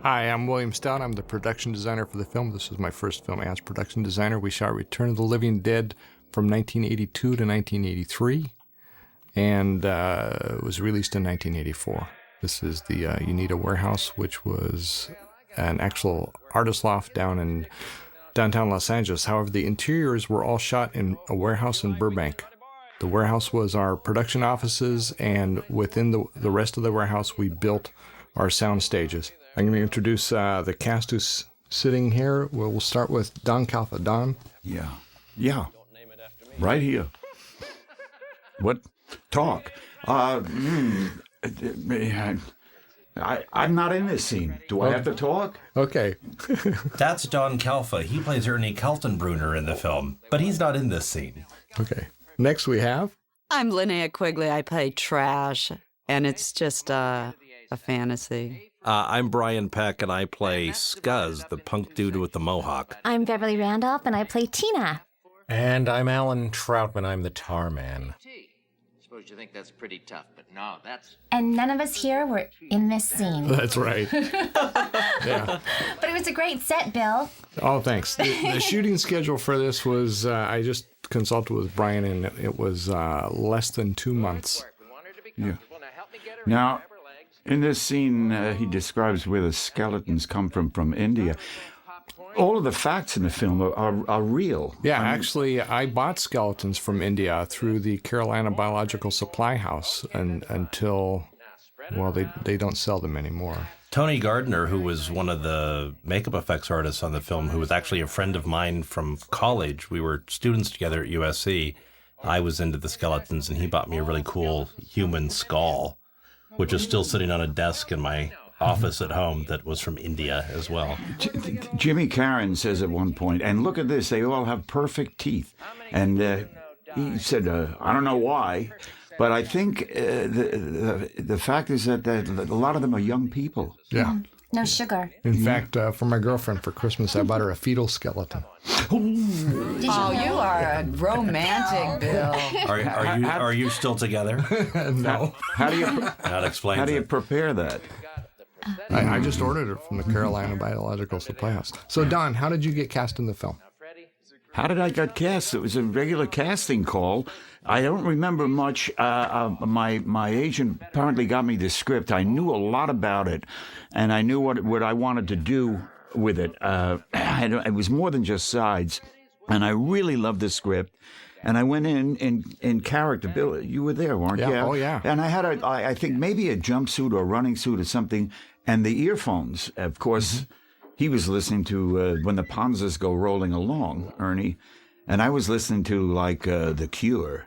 Hi, I'm William Stout. I'm the production designer for the film. This was my first film as production designer. We shot Return of the Living Dead from 1982 to 1983, and it was released in 1984. This is the Uneeda Warehouse, which was an actual artist loft down in downtown Los Angeles. However, the interiors were all shot in a warehouse in Burbank. The warehouse was our production offices, and within the rest of the warehouse, we built our sound stages. I'm going to introduce the cast who's sitting here. We'll start with Don Calfa. Don? Yeah. Right here. What? Talk. I'm not in this scene. Do I have to talk? Okay. That's Don Calfa. He plays Ernie Kaltenbrunner in the film, but he's not in this scene. Okay. Next we have... I'm Linnea Quigley. I play Trash, and it's just a fantasy. I'm Brian Peck, and I play Scuzz, the punk dude with the mohawk. I'm Beverly Randolph, and I play Tina. And I'm Alan Troutman. I'm the Tar Man. Suppose you think that's pretty tough, but no, that's... And none of us here were in this scene. That's right. Yeah. But it was a great set, Bill. Oh, thanks. The shooting schedule for this was, I just consulted with Brian, and it was less than 2 months. Yeah. Now, in this scene, he describes where the skeletons come from India. All of the facts in the film are real. Yeah, actually, I bought skeletons from India through the Carolina Biological Supply House until, well, they don't sell them anymore. Tony Gardner, who was one of the makeup effects artists on the film, who was actually a friend of mine from college. We were students together at USC. I was into the skeletons, and he bought me a really cool human skull, which is still sitting on a desk in my office at home, that was from India as well. Jimmy Karen says at one point, and look at this, they all have perfect teeth. And he said, I don't know why, but I think the fact is that a lot of them are young people. Yeah. No sugar. In fact, for my girlfriend for Christmas, I bought her a fetal skeleton. Oh, you are a romantic, Bill. Are you still together? No. How do you That explains how do you it. prepare that? I just ordered it from the Carolina Biological Supply House. So, Don, how did you get cast in the film? How did I get cast? It was a regular casting call. I don't remember much. My agent apparently got me the script. I knew a lot about it, and I knew what I wanted to do with it. It was more than just sides, and I really loved the script. And I went in character. Bill, you were there, weren't you? Yeah. Oh, yeah. And I had I think maybe a jumpsuit or a running suit or something, and the earphones. Of course, he was listening to When the Ponzas Go Rolling Along, Ernie, and I was listening to like The Cure.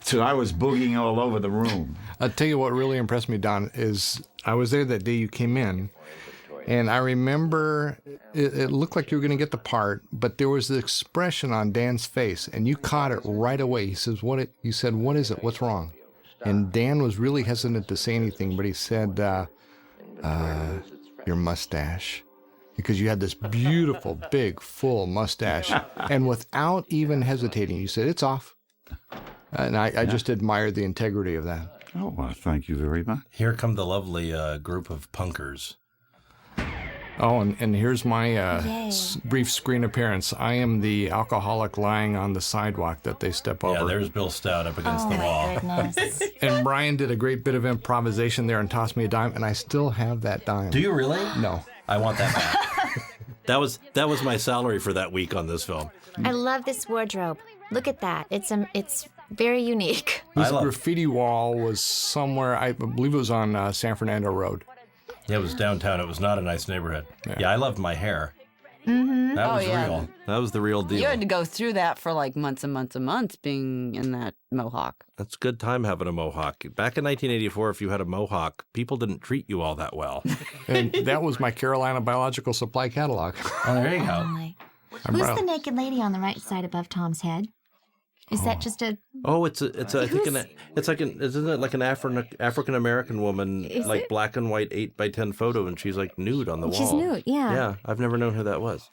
So I was boogieing all over the room. I'll tell you what really impressed me, Don, is I was there that day you came in, and I remember it looked like you were going to get the part, but there was the expression on Dan's face, and you caught it right away. He says, you said, what is it? What's wrong? And Dan was really hesitant to say anything, but he said, your mustache. Because you had this beautiful, big, full mustache. And without even hesitating, you said, it's off. And I just admired the integrity of that. Oh, well, thank you very much. Here come the lovely group of punkers. Oh, and here's my brief screen appearance. I am the alcoholic lying on the sidewalk that they step over. Yeah, there's Bill Stout up against the wall. Goodness. And Brian did a great bit of improvisation there and tossed me a dime, and I still have that dime. Do you really? No. I want that back. That was my salary for that week on this film. I love this wardrobe. Look at that. It's very unique. This graffiti wall was somewhere, I believe it was on San Fernando Road. Yeah, it was downtown. It was not a nice neighborhood. Yeah, I loved my hair. Mm-hmm. That was yeah. real. That was the real deal. You had to go through that for like months and months and months being in that mohawk. That's a good time having a mohawk. Back in 1984, if you had a mohawk, people didn't treat you all that well. And that was my Carolina Biological Supply catalog. Oh, there you go. Who's the naked lady on the right side above Tom's head? Is that just a? Oh, it's I think isn't it like an African American woman, Is like it? black and white 8x10 photo, and she's like nude on the wall. She's nude, yeah. Yeah, I've never known who that was.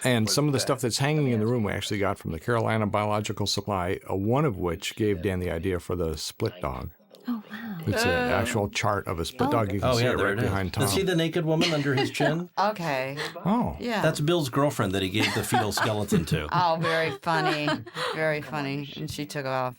And some of the stuff that's hanging in the room we actually got from the Carolina Biological Supply, one of which gave Dan the idea for the split dog. Oh wow. It's an actual chart of a split dog. You can Oh see yeah, it there right it is. behind Tom. See the naked woman under his chin? Okay. Oh. Yeah. That's Bill's girlfriend that he gave the fetal skeleton to. Oh, very funny. Very funny. And she took off.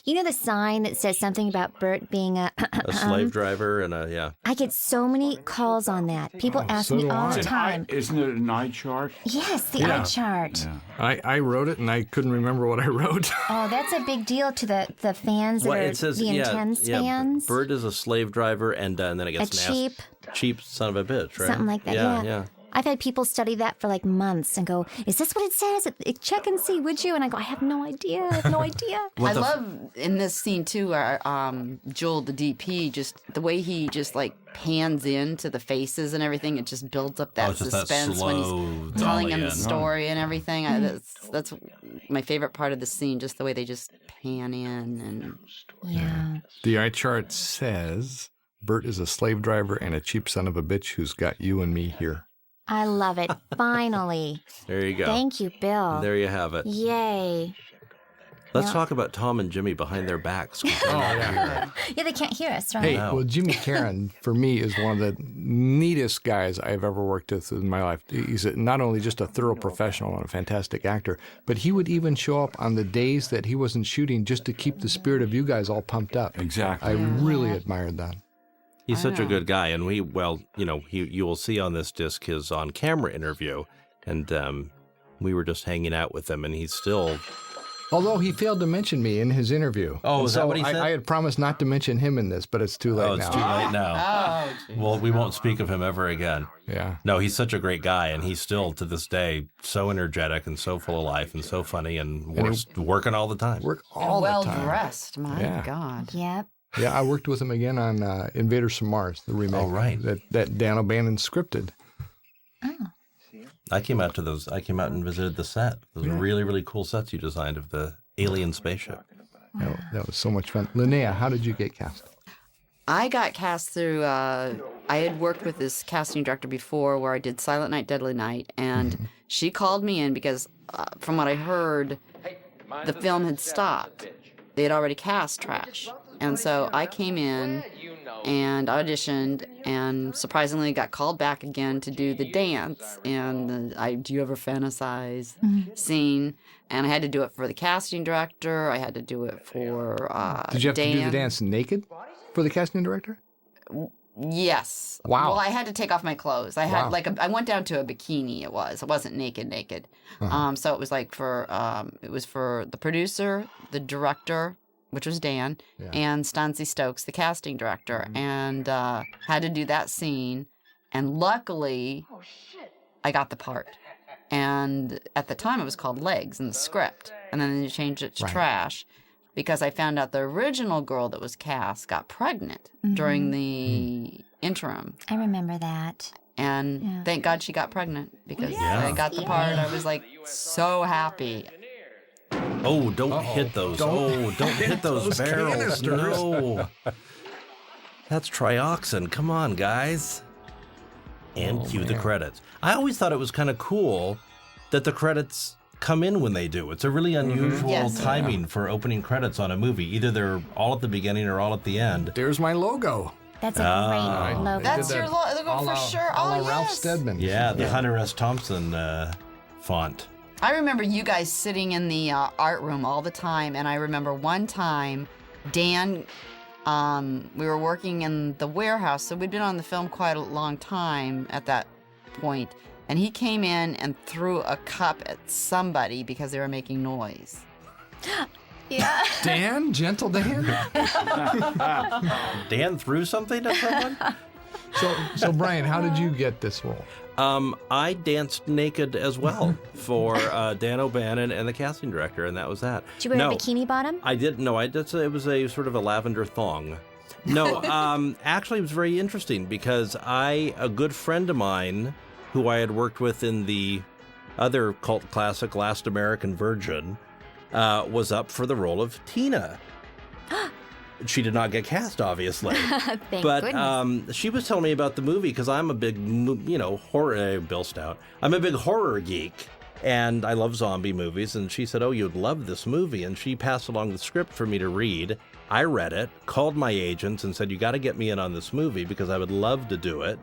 You know the sign that says something about Bert being a A slave driver and yeah. I get so many calls on that. People ask so me do all I. the time. Isn't it an eye chart? Yes, the Yeah. eye chart. I wrote it and I couldn't remember what I wrote. Oh, that's a big deal to the fans that Well, are it says the intense fans. Bert is a slave driver and then it gets A cheap son of a bitch, right? Something like that. Yeah. I've had people study that for like months and go, "Is this what it says? Check and see, would you?" And I go, "I have no idea. I have no idea." I love in this scene too, where Joel, the DP, just the way he just like pans into the faces and everything. It just builds up that it's just that suspense when slow he's telling him dolly the in. story and everything. That's my favorite part of the scene, just the way they just pan in and Yeah. The eye chart says Bert is a slave driver and a cheap son of a bitch who's got you and me here. I love it. Finally. There you go. Thank you, Bill. There you have it. Yay. Let's Yeah. talk about Tom and Jimmy behind their backs. Yeah, they can't hear us, right? Hey, Wow. well, Jimmy Caron, for me, is one of the neatest guys I've ever worked with in my life. He's not only just a thorough professional and a fantastic actor, but he would even show up on the days that he wasn't shooting just to keep the spirit of you guys all pumped up. Exactly. I really admired that. He's such a good guy, and you will see on this disc his on-camera interview, and we were just hanging out with him, and he's still. Although he failed to mention me in his interview. Oh, And is that so what he said? I had promised not to mention him in this, but it's too late Oh, it's now. too late now. Well, we won't speak of him ever again. Yeah. No, he's such a great guy, and he's still, to this day, so energetic and so full of life and so funny and working all the time. Work all well the time. dressed. My Yeah. God. Yep. Yeah, I worked with him again on Invaders from Mars, the remake. Oh, right. That Dan O'Bannon scripted. I came out and visited the set. Those really, really cool sets you designed of the alien spaceship. That was so much fun. Linnea, how did you get cast? I got cast through, I had worked with this casting director before where I did Silent Night, Deadly Night, and she called me in because from what I heard, the film had stopped. They had already cast Trash. And so I came in and auditioned and surprisingly got called back again to do the dance and the Do You Ever Fantasize scene. And I had to do it for the casting director. I had to do it for Did you have Dan. to do the dance naked for the casting director? Yes. Wow. Well, I had to take off my clothes. I had Wow. I went down to a bikini. It wasn't naked. So it was like it was for the producer, the director, which was Dan, and Stancy Stokes, the casting director, and had to do that scene. And luckily, I got the part. And at the time, it was called Legs in the script, and then they changed it to Trash. Because I found out the original girl that was cast got pregnant during the interim. I remember that. And thank God she got pregnant because I got the part. I was like so happy. Oh, don't hit those. Don't hit those barrels. canisters. No. That's trioxin. Come on, guys. And cue the credits. I always thought it was kind of cool that the credits come in when they do. It's a really unusual Yes. timing for opening credits on a movie. Either they're all at the beginning or all at the end. There's my logo. That's a great logo. That's Did your that logo for sure. a la Oh, Ralph yes. Steadman. Yeah, the Hunter S. Thompson font. I remember you guys sitting in the art room all the time, and I remember one time, Dan, we were working in the warehouse, so we'd been on the film quite a long time at that point, and he came in and threw a cup at somebody because they were making noise. Yeah. Dan? Gentle Dan? Dan threw something at someone? So Brian, how did you get this role? I danced naked as well for Dan O'Bannon and the casting director, and that was that. Did you wear a bikini bottom? I didn't. No, it was a sort of a lavender thong. No, actually, it was very interesting because a good friend of mine, who I had worked with in the other cult classic, Last American Virgin, was up for the role of Tina. She did not get cast, obviously. Thank But goodness. she was telling me about the movie because I'm a big, horror, Bill Stout. I'm a big horror geek, and I love zombie movies. And she said, oh, you'd love this movie. And she passed along the script for me to read. I read it, called my agents, and said, you got to get me in on this movie because I would love to do it.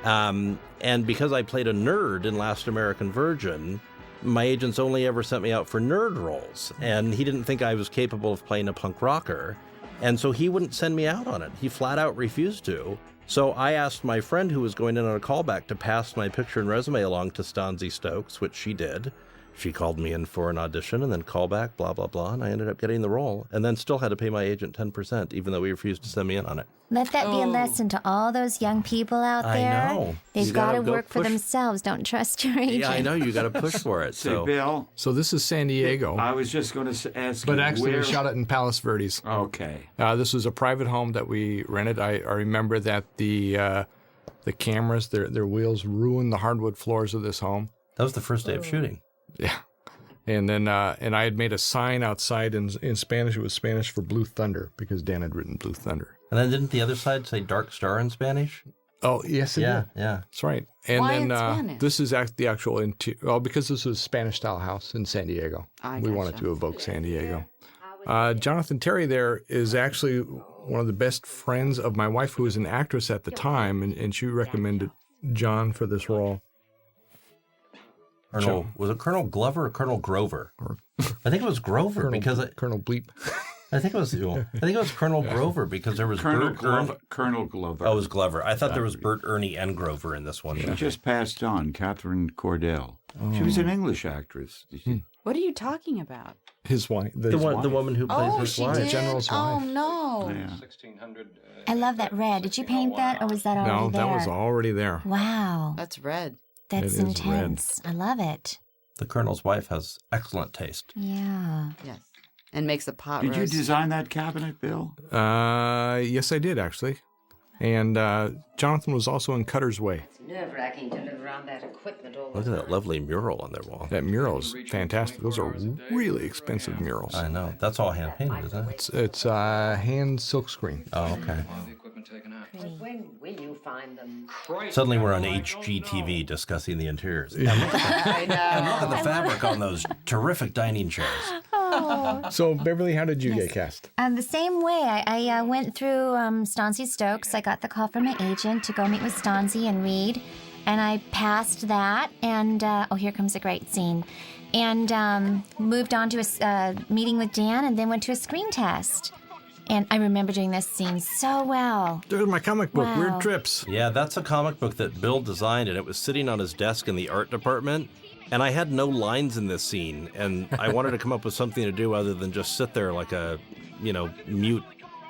And because I played a nerd in Last American Virgin, my agents only ever sent me out for nerd roles. And he didn't think I was capable of playing a punk rocker. And so he wouldn't send me out on it. He flat out refused to. So I asked my friend who was going in on a callback to pass my picture and resume along to Stanzi Stokes, which she did. She called me in for an audition and then callback, blah, blah, blah. And I ended up getting the role and then still had to pay my agent 10%, even though he refused to send me in on it. Let that be a lesson to all those young people out I there. know. They've You got gotta to go work for push- themselves. Don't trust your agent. Yeah, I know. You got to push for it. Say, So Bill, So this is San Diego, I was just going to ask but you actually where... we shot it in Palos Verdes. Okay. This was a private home that we rented. I remember that the cameras, their wheels ruined the hardwood floors of this home. that was the first day of shooting. Yeah. And then and I had made a sign outside in Spanish. It was Spanish for Blue Thunder because Dan had written Blue Thunder. And then didn't the other side say Dark Star in Spanish? Oh, yes, it Yeah, did. yeah. That's right. And Why then in Spanish? this is the actual because this was a Spanish-style house in San Diego. We wanted gotcha. to evoke San Diego. Jonathan Terry there is actually one of the best friends of my wife, who was an actress at the time, and she recommended John for this role. Was it Colonel Glover or Colonel Grover? I think it was Grover because Colonel Bleep. I think it was Colonel Grover because there was Colonel Bert Glover. Ern- Colonel Glover. Oh, it was Glover. I thought there was Bert, Ernie, and Grover in this one. She just passed on, Catherine Cordell. She was an English actress. What are you talking about? His wife. The woman who plays his she wife. did? general's Oh, wife. no. Yeah. I love that red. Did you paint that, or was that already No, there? that was already there. Wow, That's red. that's It is red. intense. I love it. The Colonel's wife has excellent taste. Yeah. Yes. And makes a pot Did you roast. design that cabinet, Bill? Yes, I did, actually. And Jonathan was also in Cutter's Way. Nerve-wracking to live around that equipment all Look at that lovely mural on their wall. That mural is fantastic. Those are really expensive murals. I know. That's all hand painted, isn't it? It's hand silkscreen. Oh, okay. When will you find them? Suddenly we're on HGTV discussing the interiors. And I know. look at the fabric on those terrific dining chairs. So, Beverly, how did you get cast? The same way. I went through Stanzi Stokes. I got the call from my agent to go meet with Stanzi and read, and I passed that. And here comes a great scene. And moved on to a meeting with Dan, and then went to a screen test. And I remember doing this scene so well. There's my comic book, Wow. Weird Trips. Yeah, that's a comic book that Bill designed, and it was sitting on his desk in the art department. And I had no lines in this scene, and I wanted to come up with something to do other than just sit there like a, mute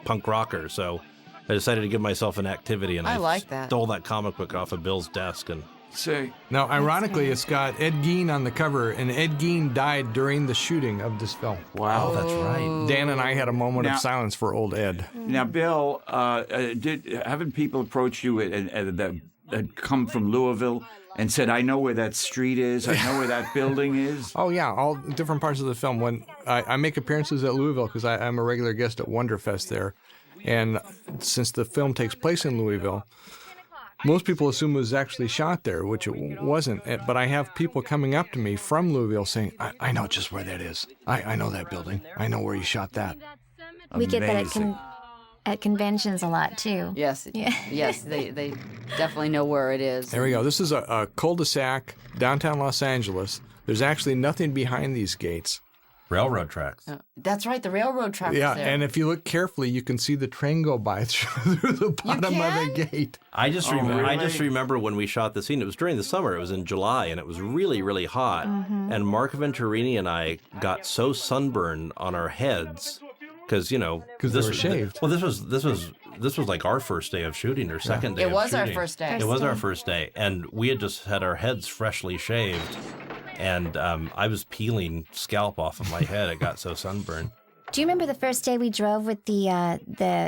punk rocker. So I decided to give myself an activity, and I like that. stole that comic book off of Bill's desk. And Say, Now, ironically, it's got Ed Gein on the cover, and Ed Gein died during the shooting of this film. wow. oh, that's right. Dan and I had a moment Now- of silence for old Ed. Now, Bill, haven't people approached you that come from Louisville and said, I know where that street is, I know where that building is? Oh, yeah, all different parts of the film. When I make appearances at Louisville, because I'm a regular guest at Wonderfest there, and since the film takes place in Louisville, most people assume it was actually shot there, which it wasn't. But I have people coming up to me from Louisville saying, I know just where that is. I know that building. I know where you shot that. We get that Amazing. at conventions a lot, too. Yes. Yeah. Yes, they definitely know where it is. There we go. This is a cul-de-sac, downtown Los Angeles. There's actually nothing behind these gates. Railroad tracks. That's right, the railroad track Yeah, is there. and if you look carefully, you can see the train go by through the bottom of the can? gate. I just really? remember when we shot the scene. It was during the summer. It was in July, and it was really, really hot. And Mark Venturini and I got so sunburned on our heads because 'Cause they were shaved. Well, this was like our first day of shooting or second day. It of was our shooting. first day. It was our first day, and we had just had our heads freshly shaved, and I was peeling scalp off of my head. It got so sunburned. Do you remember the first day we drove with the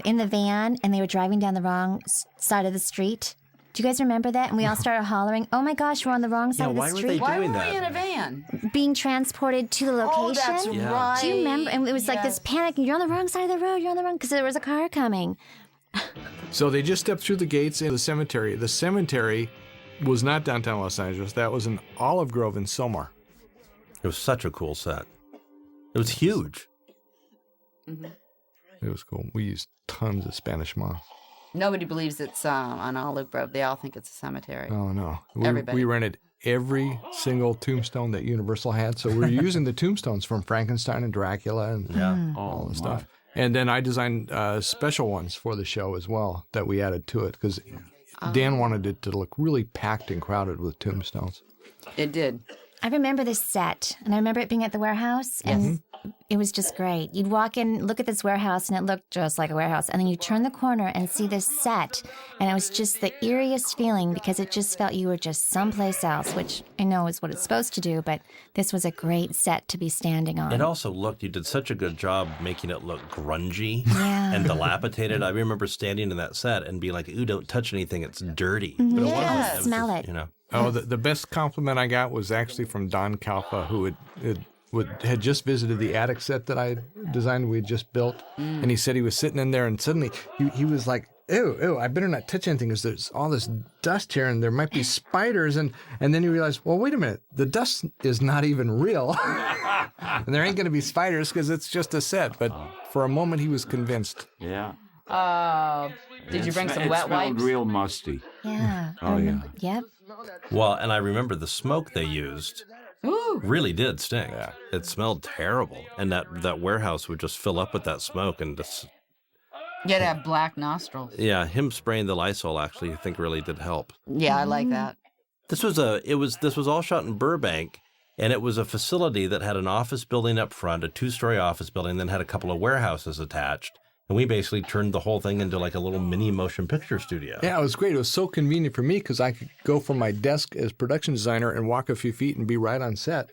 in the van, and they were driving down the wrong side of the street? Do you guys remember that? And we all started hollering, "Oh my gosh, we're on the wrong side of the why were street." they Why doing were that? we in a van? Being transported to the location. Oh, that's right. Do you remember? And it was like this panic. You're on the wrong side of the road. You're on the wrong, because there was a car coming. So they just stepped through the gates in the cemetery. The cemetery was not downtown Los Angeles. That was in Olive Grove in Sylmar. It was such a cool set. It was huge. It was cool. We used tons of Spanish moss. Nobody believes it's on Olive Grove. They all think it's a cemetery. Oh, no. Everybody. We rented every single tombstone that Universal had. So we were using the tombstones from Frankenstein and Dracula and all the stuff. And then I designed special ones for the show as well that we added to it because Dan wanted it to look really packed and crowded with tombstones. It did. I remember this set, and I remember it being at the warehouse, and it was just great. You'd walk in, look at this warehouse, and it looked just like a warehouse. And then you turn the corner and see this set, and it was just the eeriest feeling because it just felt you were just someplace else, which I know is what it's supposed to do, but this was a great set to be standing on. It also looked, you did such a good job making it look grungy Yeah. and dilapidated. I remember standing in that set and being like, ooh, don't touch anything, it's dirty. Mhm. But it Yeah. wasn't. Oh, was smell just, it. You know. Oh, the best compliment I got was actually from Don Calfa, who had just visited the attic set that I designed. We had just built, and he said he was sitting in there, and suddenly he was like, "Ew, I better not touch anything because there's all this dust here, and there might be spiders." And then he realized, well, wait a minute, the dust is not even real, and there ain't going to be spiders because it's just a set. But for a moment, he was convinced. Yeah. Did you bring some it wet smelled wipes? real musty. Yeah. Oh, yeah. Yep. Well, and I remember the smoke they used really did stink. Yeah. It smelled terrible. And that warehouse would just fill up with that smoke. And just, You had to have black nostrils. yeah, him spraying the Lysol actually, I think, really did help. Yeah, I like that. This was all shot in Burbank, and it was a facility that had an office building up front, a 2-story office building, then had a couple of warehouses attached. And we basically turned the whole thing into like a little mini motion picture studio. Yeah, it was great. It was so convenient for me because I could go from my desk as production designer and walk a few feet and be right on set.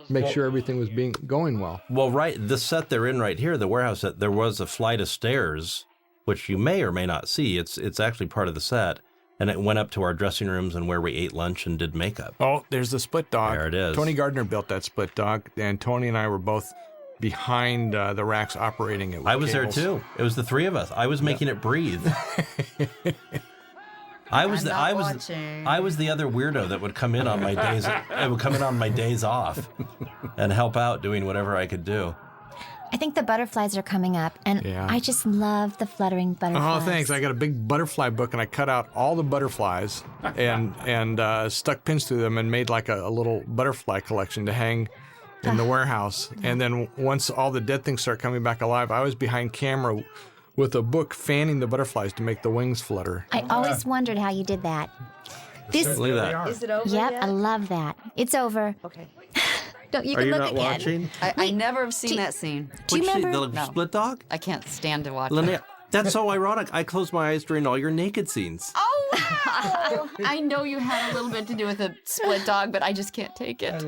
Make sure everything was going well. Well, right, the set they're in right here, the warehouse set, there was a flight of stairs, which you may or may not see. It's actually part of the set. And it went up to our dressing rooms and where we ate lunch and did makeup. Oh, there's the split dog. There it is. Tony Gardner built that split dog, and Tony and I were both behind the racks operating it with I was cables. there too. It was the three of us. I was making it breathe. I was the other weirdo that would come in on my days. I would come in on my days off and help out doing whatever I could do. I think the butterflies are coming up, and Yeah. I just love the fluttering butterflies. Oh, thanks. I got a big butterfly book, and I cut out all the butterflies and stuck pins through them and made like a little butterfly collection to hang in the warehouse. And then once all the dead things start coming back alive, I was behind camera with a book fanning the butterflies to make the wings flutter. I always wondered how you did that. This, Look at that. Is it over yep, yet? I love that. It's over. Okay. Don't you Are can you look not again. watching? I never have seen that scene. Do you Which scene? remember? The No. split dog? I can't stand to watch it. Linnea, that's so ironic. I closed my eyes during all your naked scenes. Oh, wow. I know you had a little bit to do with the split dog, but I just can't take it.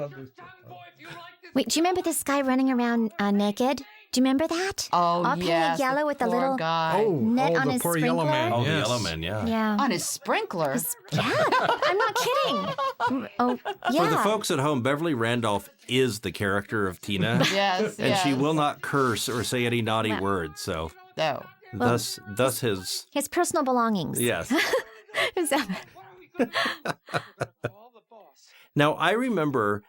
Wait, do you remember this guy running around naked? Do you remember that? Oh, All painted yes. yellow with the poor little guy. net on the his poor yellow sprinkler? man. Oh, Yes. the yellow man, yeah. Yeah. On his sprinkler. Yeah, I'm not kidding. Oh, yeah. For the folks at home, Beverly Randolph is the character of Tina. Yes, And yes. she will not curse or say any naughty words. So No. thus his, His personal belongings. yes. Is that- Now, I remember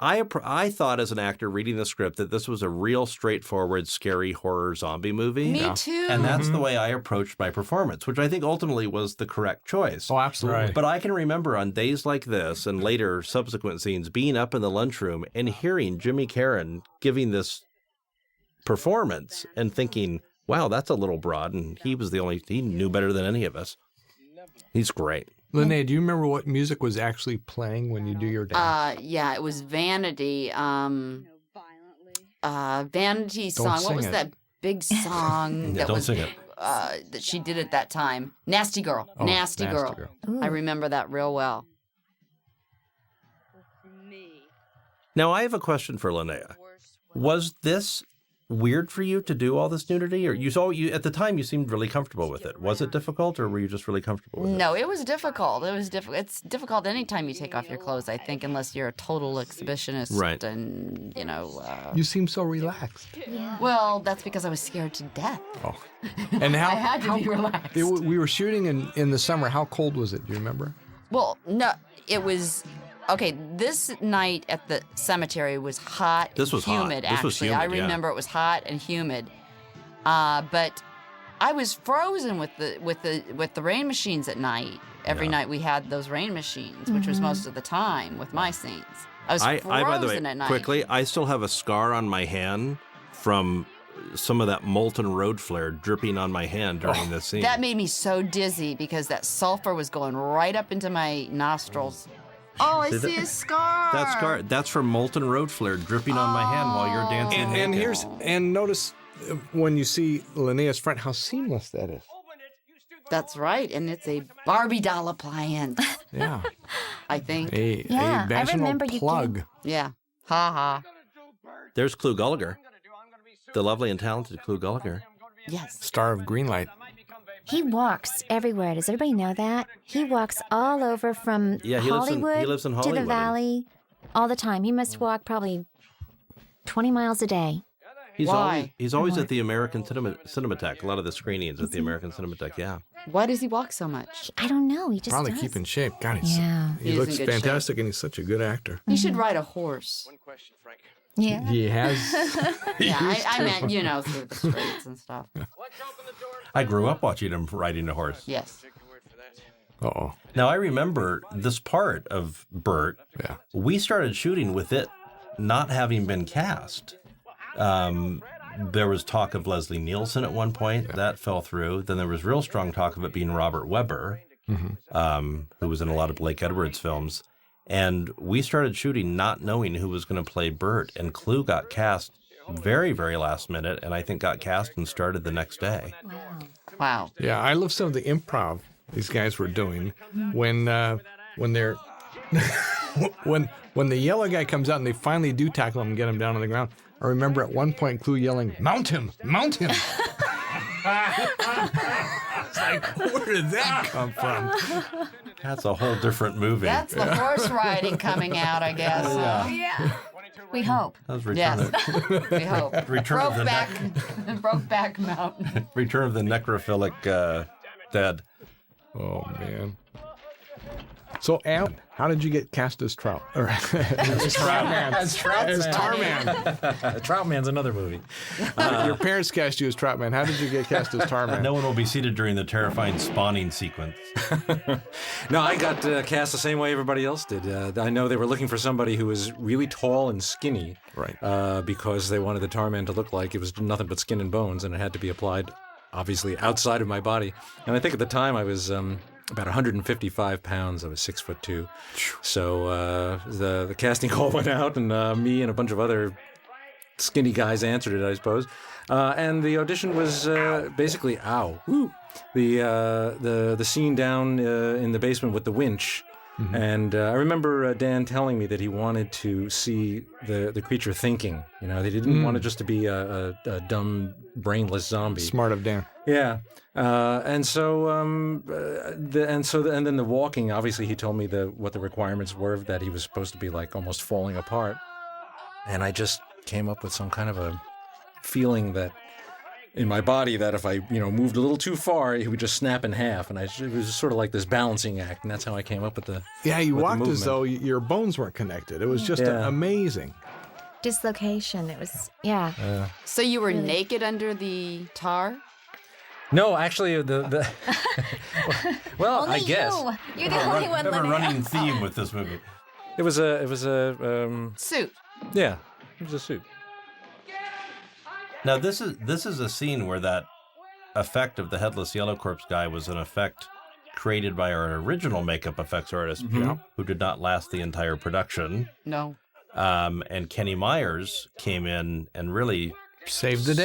I thought as an actor reading the script that this was a real straightforward, scary horror zombie movie. Me too. And that's the way I approached my performance, which I think ultimately was the correct choice. Oh, absolutely. Right. But I can remember on days like this and later subsequent scenes being up in the lunchroom and hearing Jimmy Caron giving this performance and thinking, wow, that's a little broad. And he knew better than any of us. He's great. Linnea, do you remember what music was actually playing when you do your dance? Yeah, it was Vanity. Vanity Don't song. What sing was it. that big song Yeah, that don't was sing it. that she did at that time? Nasty Girl. Oh, Nasty Girl. Ooh. I remember that real well. Now, I have a question for Linnea. Was this weird for you to do all this nudity, or you at the time you seemed really comfortable with it? Was it difficult, or were you just really comfortable with it? No, it was difficult. It was difficult. It's difficult anytime you take off your clothes, I think, unless you're a total exhibitionist. Right. And, You seem so relaxed. well, that's because I was scared to death. Oh. And how I had to be relaxed. we were shooting in the summer. How cold was it? Do you remember? Well, no, it was... Okay, this night at the cemetery was hot This was and hot. humid, This actually. was humid, I yeah. remember it was hot and humid. But I was frozen with the rain machines at night. Every night we had those rain machines, which was most of the time with my scenes. I was frozen by the way, at night. quickly, I still have a scar on my hand from some of that molten road flare dripping on my hand during this scene. That made me so dizzy because that sulfur was going right up into my nostrils. Oh, I see a scar. That scar, that's from molten road flare dripping on my hand while you're dancing. And notice when you see Linnea's front, how seamless that is. That's right, and it's a Barbie doll appliance, Yeah. I think. A Yeah, I vaginal remember you plug. Yeah. Ha ha. There's Clu Gulager, the lovely and talented Clu Gulager. Yes. Star of Greenlight. He walks everywhere. Does everybody know that? He walks all over from Yeah, he lives in- Hollywood, he lives in to Hollywood. the Valley all the time. He must walk probably 20 miles a day. Why? He's always at the American Cinematheque. A lot of the screenings at the American Cinematheque. Yeah. Why does he walk so much? I don't know. He just Probably does. keep in shape. God, Yeah. he He's in looks good shape. fantastic, and he's such a good actor. He should ride a horse. Yeah. He has. Yeah, I meant, through the streets and stuff. I grew up watching him riding a horse. Yes. Uh-oh. Now I remember this part of Bert. Yeah. We started shooting with it not having been cast. There was talk of Leslie Nielsen at one point. That fell through. Then there was real strong talk of it being Robert Webber, who was in a lot of Blake Edwards films. And we started shooting not knowing who was going to play Bert. And Clu got cast very, very last minute, and I think got cast and started the next day. Wow. Yeah, I love some of the improv these guys were doing when they're when the yellow guy comes out and they finally do tackle him and get him down on the ground. I remember at one point Clu yelling, "Mount him! Mount him!" It's like, where did that come from? That's a whole different movie. That's the horse riding coming out, I guess. Yeah. We hope. That was Return Yes. of, We hope. Return of the Brokeback Mountain. Return of the Necrophilic Dead. Oh man. So Al, how did you get cast as Trout? Or as Troutman? As Troutman. As Tarman. Troutman's another movie. Your parents cast you as Troutman. How did you get cast as Tarman? No one will be seated during the terrifying spawning sequence. No, I got cast the same way everybody else did. I know they were looking for somebody who was really tall and skinny. Right. Because they wanted the Tarman to look like it was nothing but skin and bones, and it had to be applied, obviously, outside of my body. And I think at the time I was about 155 pounds. I was 6'2". So the casting call went out, and me and a bunch of other skinny guys answered it, I suppose. And the audition was basically the scene down in the basement with the winch. Mm-hmm. And I remember Dan telling me that he wanted to see the creature thinking. You know, they didn't want it just to be a dumb, brainless zombie. Smart of Dan. Yeah, and then the walking. Obviously, he told me what the requirements were, that he was supposed to be like almost falling apart, and I just came up with some kind of a feeling that in my body that if I moved a little too far, he would just snap in half, and it was sort of like this balancing act, and that's how I came up with the. Yeah, you with the walked as movement. though your bones weren't connected. It was just Yeah. amazing. Dislocation. It was, yeah. So you were naked under the tar? No, actually, the well, Only I guess You're the only one We have a living. running theme with this movie. it was a Suit. yeah, it was a suit. Now this is a scene where that effect of the headless yellow corpse guy was an effect created by our original makeup effects artist, who did not last the entire production. No. And Kenny Myers came in and really Saved the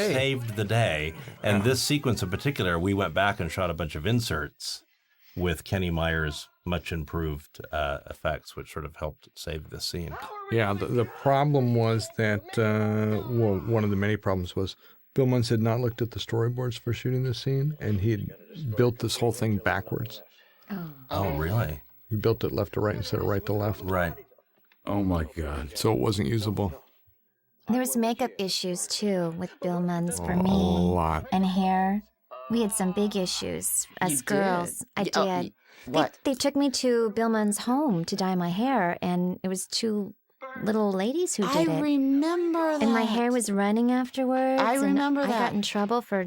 day. And this sequence in particular, we went back and shot a bunch of inserts with Kenny Meyer's much improved effects, which sort of helped save this scene. Yeah, the problem was that, well, one of the many problems was Bill Munns had not looked at the storyboards for shooting this scene, and he had built this whole thing backwards. Oh, really? He built it left to right instead of right to left. Right. Oh, my God. So it wasn't usable. There was makeup issues too with Bill Munns for A me. lot. And hair. We had some big issues as You did? girls. I Oh, did. what? They took me to Bill Munns' home to dye my hair, and it was two little ladies who I did it. remember that. And my hair was running afterwards. I remember and I that. got in trouble for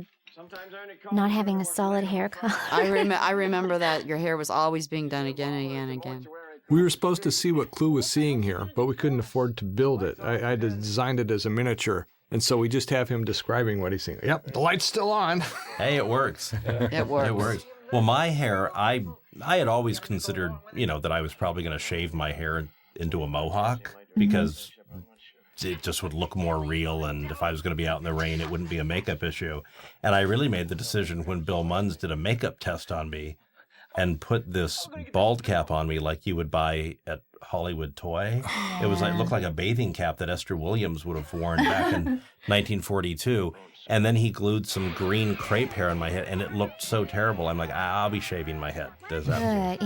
not having a solid hair color. I remember that your hair was always being done again and again and again. We were supposed to see what Clue was seeing here, but we couldn't afford to build it. I had designed it as a miniature, and so we just have him describing what he's seeing. Yep, the light's still on. Hey, it works. It works. It works. Well, my hair, I had always considered, that I was probably going to shave my hair into a mohawk because it just would look more real, and if I was going to be out in the rain, it wouldn't be a makeup issue. And I really made the decision when Bill Munns did a makeup test on me and put this bald cap on me like you would buy at Hollywood Toy. It was like looked like a bathing cap that Esther Williams would have worn back in 1942. And then he glued some green crepe hair on my head, and it looked so terrible. I'm like, I'll be shaving my head. Good, yeah.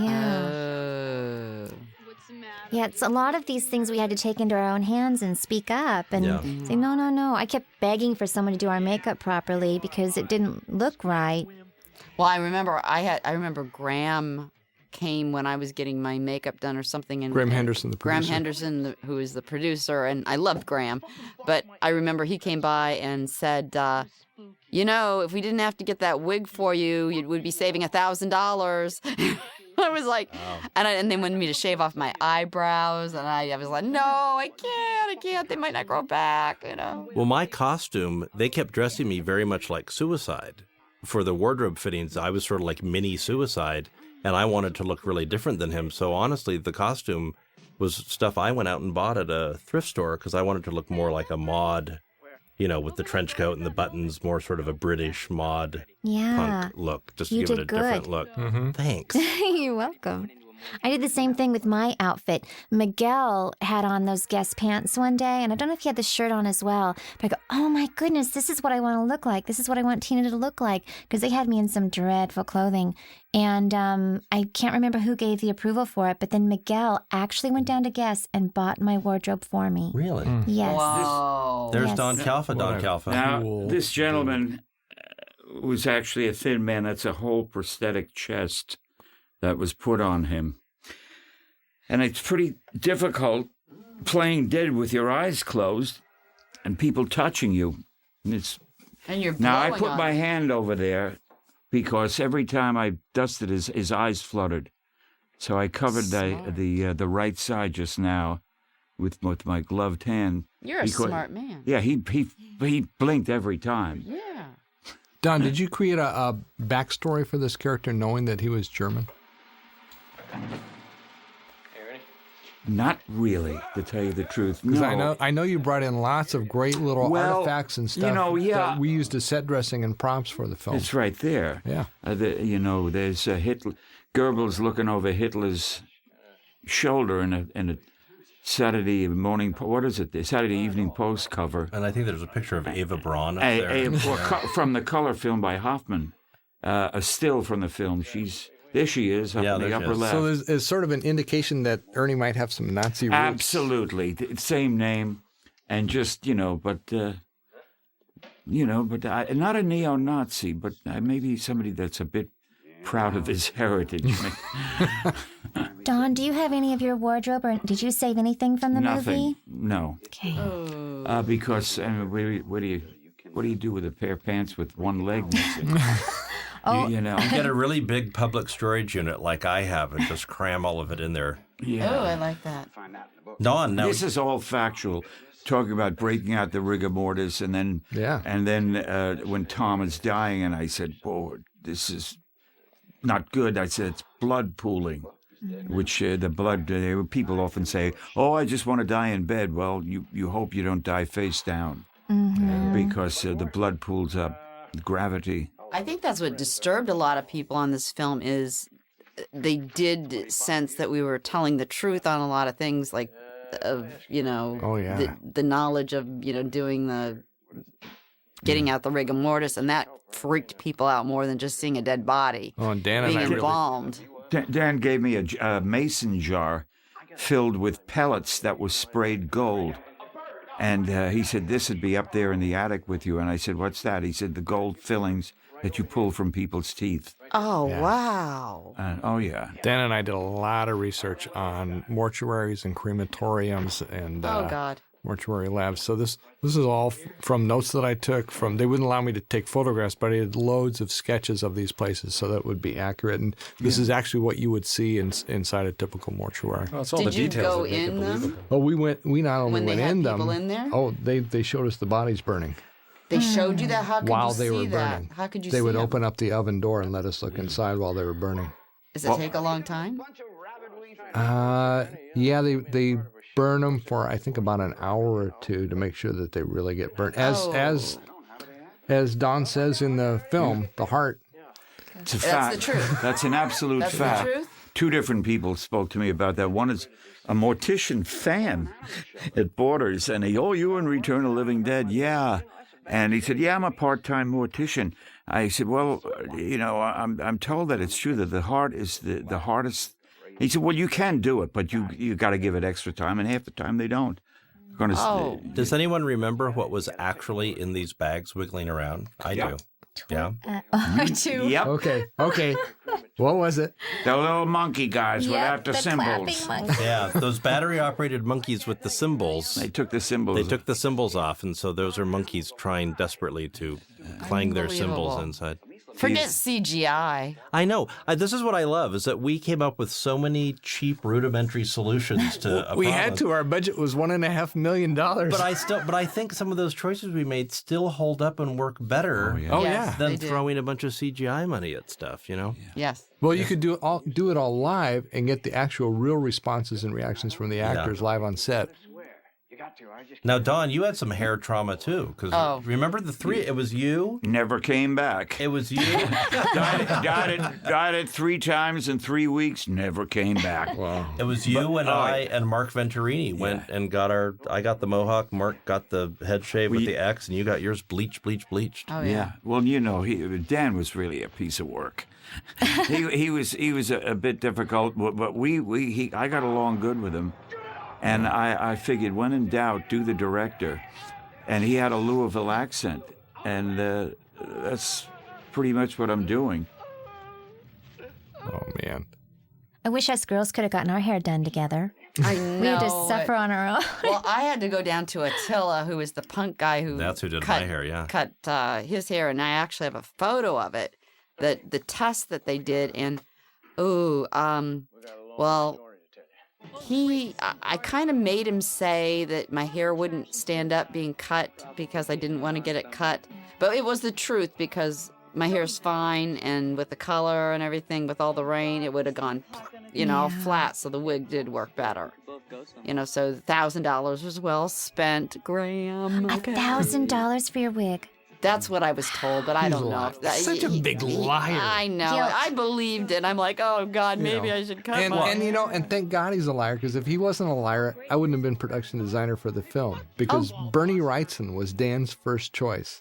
Yeah, it's a lot of these things we had to take into our own hands and speak up and say, no. I kept begging for someone to do our makeup properly because it didn't look right. Well, I remember Graham came when I was getting my makeup done or something. And Graham Henderson, the producer. Graham Henderson, who is the producer, and I loved Graham. But I remember he came by and said, if we didn't have to get that wig for you, you would be saving $1,000. I was like, and they wanted me to shave off my eyebrows, and I was like, no, I can't. They might not grow back, Well, my costume, they kept dressing me very much like Suicide. For the wardrobe fittings, I was sort of like mini Suicide, and I wanted to look really different than him. So honestly, the costume was stuff I went out and bought at a thrift store because I wanted to look more like a mod, with the trench coat and the buttons, more sort of a British mod punk look, just to You give it a did different good. look. Thanks. You're welcome. I did the same thing with my outfit. Miguel had on those Guess pants one day, and I don't know if he had the shirt on as well. But I go, oh my goodness, this is what I want to look like. This is what I want Tina to look like. Because they had me in some dreadful clothing. And I can't remember who gave the approval for it, but then Miguel actually went down to Guess and bought my wardrobe for me. Really? Yes. Wow. There's Yes. Don Calfa. Don Calfa. Now, this gentleman was actually a thin man. That's a whole prosthetic chest that was put on him. And it's pretty difficult playing dead with your eyes closed and people touching you. And you're Now, I blowing put on my it. hand over there because every time I dusted his eyes fluttered. So I covered the right side just now with my gloved hand. You're a smart man. Yeah, he blinked every time. Yeah. Don, did you create a backstory for this character knowing that he was German? Not really, to tell you the truth. Because No. I know you brought in lots of great little artifacts and stuff that we used as set dressing and props for the film. It's right there. Yeah. There's Hitler. Goebbels looking over Hitler's shoulder in a Saturday morning. What is it? The Saturday Evening Post cover. And I think there's a picture of Ava Braun up there. From the color film by Hoffman. A still from the film. There she is up in the upper left. So there's sort of an indication that Ernie might have some Nazi roots. Absolutely. Same name. And just, but not a neo-Nazi, but maybe somebody that's a bit proud of his heritage. Don, do you have any of your wardrobe, or did you save anything from the Nothing. movie? No. Okay. Because what do you do with a pair of pants with one leg missing? Get a really big public storage unit like I have and just cram all of it in there. Yeah. Oh, I like that. Don, now This is all factual. Talking about breaking out the rigor mortis, and then when Tom is dying, and I said, "Boy, this is not good." I said, "It's blood pooling," which the blood. People often say, "Oh, I just want to die in bed." Well, you hope you don't die face down, because the blood pools up, gravity. I think that's what disturbed a lot of people on this film is they did sense that we were telling the truth on a lot of things, like of Oh, yeah. the knowledge of doing the getting out the rigor mortis, and that freaked people out more than just seeing a dead body Oh, and Dan and being I really. embalmed. Dan gave me a mason jar filled with pellets that was sprayed gold. And he said, this would be up there in the attic with you. And I said, what's that? He said, the gold fillings that you pull from people's teeth. Oh, wow. Oh, yeah. Dan and I did a lot of research on mortuaries and crematoriums and Oh, God. mortuary labs. So this is all from notes that I took from. They wouldn't allow me to take photographs, but I had loads of sketches of these places so that would be accurate. And this is actually what you would see inside a typical mortuary. Well, it's all Did the you details go that make it in them? believable. Oh, we not only When they went had in people them. in there? Oh, they showed us the bodies burning They showed you that? How could while you they see were that? burning. How could you They see would them? open up the oven door and let us look inside while they were burning. Does it take a long time? Yeah, they burn them for I think about an hour or two to make sure that they really get burnt. As Don says in the film, the heart. It's a That's fact. the truth. That's an absolute That's the fact. truth? Two different people spoke to me about that. One is a mortician fan at Borders, and you in Return of the Living Dead? Yeah. And he said, yeah, I'm a part-time mortician. I said, well, I'm told that it's true that the heart is the hardest. He said, well, you can do it, but you got to give it extra time, and half the time they don't. Oh. Does anyone remember what was actually in these bags wiggling around? I do. Yeah. I do. Yep. Okay. What was it? The little monkey guys without the symbols. clapping monkey. Yeah, those battery-operated monkeys with the symbols. They took the symbols. They took the symbols off, and so those are monkeys trying desperately to clang their symbols Unbelievable. inside. Forget CGI. I know. This is what I love, is that we came up with so many cheap, rudimentary solutions to a We problem. had to. Our budget was $1.5 million. But I think some of those choices we made still hold up and work better Oh, Yes, yeah. they than do. throwing a bunch of CGI money at stuff, Yes. Well, you could do it all live and get the actual real responses and reactions from the actors live on set. Now, Dawn, you had some hair trauma too, because remember the three? It was you. Never came back. It was you. Died it 3 times in 3 weeks. Never came back. Wow. It was you and I and Mark Venturini went and got I got the mohawk, Mark got the head shave with the X, and you got yours bleached. Oh, yeah. Yeah. Well, Dan was really a piece of work. he was a bit difficult, but I got along good with him. And I figured, when in doubt, do the director. And he had a Louisville accent. And that's pretty much what I'm doing. Oh, man. I wish us girls could have gotten our hair done together. I know. We had to suffer on our own. Well, I had to go down to Attila, who was the punk guy who That's who did my hair, yeah. cut his hair, and I actually have a photo of it, the test that they did, and I kind of made him say that my hair wouldn't stand up being cut because I didn't want to get it cut, but it was the truth because my hair's fine, and with the color and everything, with all the rain, it would have gone, all flat. So the wig did work better, So $1,000 was well spent, Graham. Okay. $1,000 for your wig. That's what I was told, but I don't know. If that, Such a big liar. I know. Guilt. I believed it. I'm like, oh God, maybe I should cut mine. And thank God he's a liar, because if he wasn't a liar, I wouldn't have been production designer for the film, because Bernie Wrightson was Dan's first choice.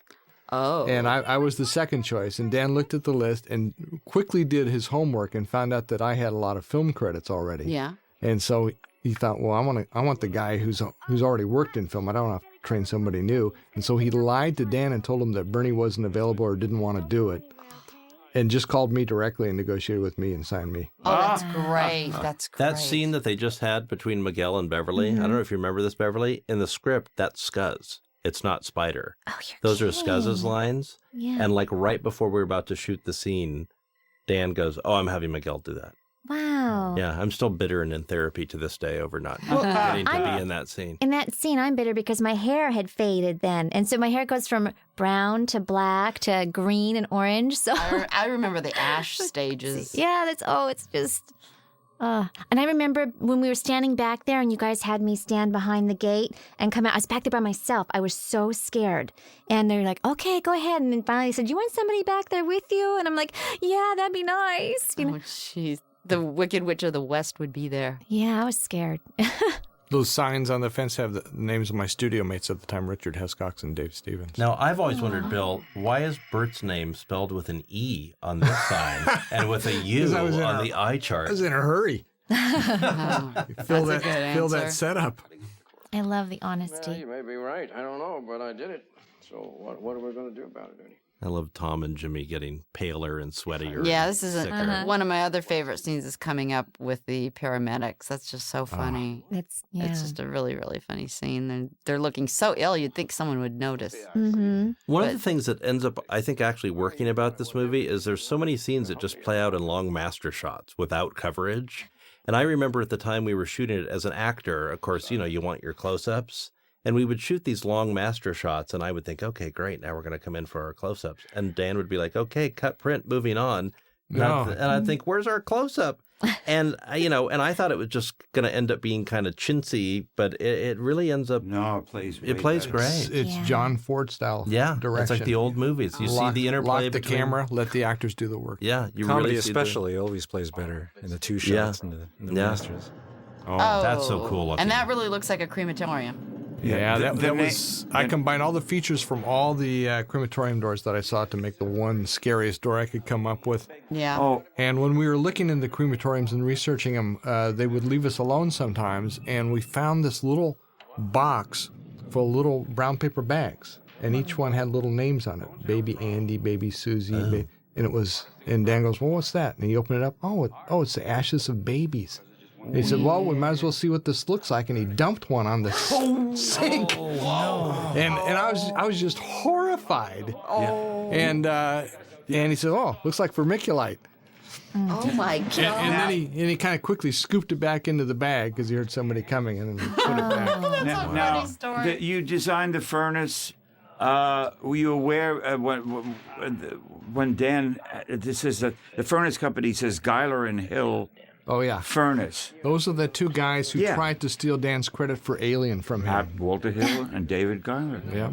Oh. And I was the second choice, and Dan looked at the list and quickly did his homework and found out that I had a lot of film credits already. Yeah. And so he thought, well, I want the guy who's already worked in film. I don't want to train somebody new. And so he lied to Dan and told him that Bernie wasn't available or didn't want to do it, and just called me directly and negotiated with me and signed me. Oh, that's great. That's great. That scene that they just had between Miguel and Beverly, I don't know if you remember this, Beverly, in the script, that's Scuzz. It's not Spider. Oh, you're Those are kidding. Scuzz's lines. Yeah. And right before we were about to shoot the scene, Dan goes, "Oh, I'm having Miguel do that." Wow. Yeah, I'm still bitter and in therapy to this day over not getting to be in that scene. In that scene, I'm bitter because my hair had faded then. And so my hair goes from brown to black to green and orange. So I remember the ash stages. yeah, it's just... and I remember when we were standing back there and you guys had me stand behind the gate and come out. I was back there by myself. I was so scared. And they're like, okay, go ahead. And then finally they said, you want somebody back there with you? And I'm like, yeah, that'd be nice. Oh, jeez. the Wicked Witch of the West would be there. Yeah, I was scared. Those signs on the fence have the names of my studio mates at the time, Richard Hescox and Dave Stevens. Now, I've always wondered, Bill, why is Bert's name spelled with an E on this sign and with a U 'Cause I was in on a- the eye chart? I was in a hurry. Oh, Fill that's a that, good fill that answer. setup. I love the Well, honesty. you may be right. I don't know, but I did it. So what are we going to do about it, Ernie? I love Tom and Jimmy getting paler and sweatier. Yeah, and this is sicker. one of my other favorite scenes is coming up with the paramedics. That's just so funny. It's It's just a really, really funny scene. They're looking so ill, you'd think someone would notice. Mm-hmm. One of the things that ends up, I think, actually working about this movie is there's so many scenes that just play out in long master shots without coverage. And I remember at the time we were shooting it as an actor, of course, you want your close-ups. And we would shoot these long master shots, and I would think, okay, great, now we're going to come in for our close-ups. And Dan would be like, okay, cut print, moving on. No. And I'd think, where's our close-up? And, and I thought it was just going to end up being kind of chintzy, but it really ends up, No, it plays. it plays great. It's Yeah. John Ford style Yeah, it's like the old movies. You see the interplay lock the between camera, let the actors do the work. Yeah, you Comedy really see the- especially always plays better in the two Yeah. shots and the Yeah. masters. Oh, that's so cool looking. And that really looks like a crematorium. Yeah, the- that the na- was. I combined all the features from all the crematorium doors that I saw to make the one scariest door I could come up with. Yeah. Oh, And when we were looking in the crematoriums and researching them, they would leave us alone sometimes, and we found this little box full of little brown paper bags, and each one had little names on it: Baby Andy, Baby Susie, and it was. And Dan goes, "Well, what's that?" And he opened it up. It's the ashes of babies. And he said, "Well, we might as well see what this looks like." And he dumped one on the sink. And I was just horrified. And he said, "Oh, looks like vermiculite." Oh my God. And then he kind of quickly scooped it back into the bag because he heard somebody coming and then put it back. now you designed the furnace. Were you aware when Dan? This is the furnace company says Geiler and Hill Oh yeah, Furnace. those are the two guys who Yeah. tried to steal Dan's credit for Alien from him. Walter Hill and David Geiler. Yeah.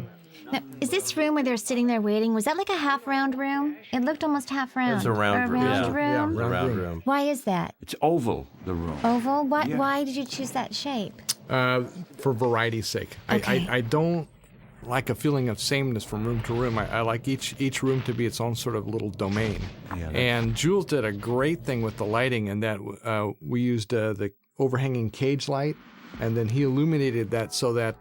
Now, is this room where they're sitting there waiting, was that like a half-round room? It looked almost half-round. It's a round Or room, round yeah. room? Yeah, round room. room. Why is that? It's oval, the room. Oval? What? Yeah. Why did you choose that shape? For variety's sake. Okay. I don't like a feeling of sameness from room to room. I like each room to be its own sort of little domain. And Jules did a great thing with the lighting in that we used the overhanging cage light, and then he illuminated that so that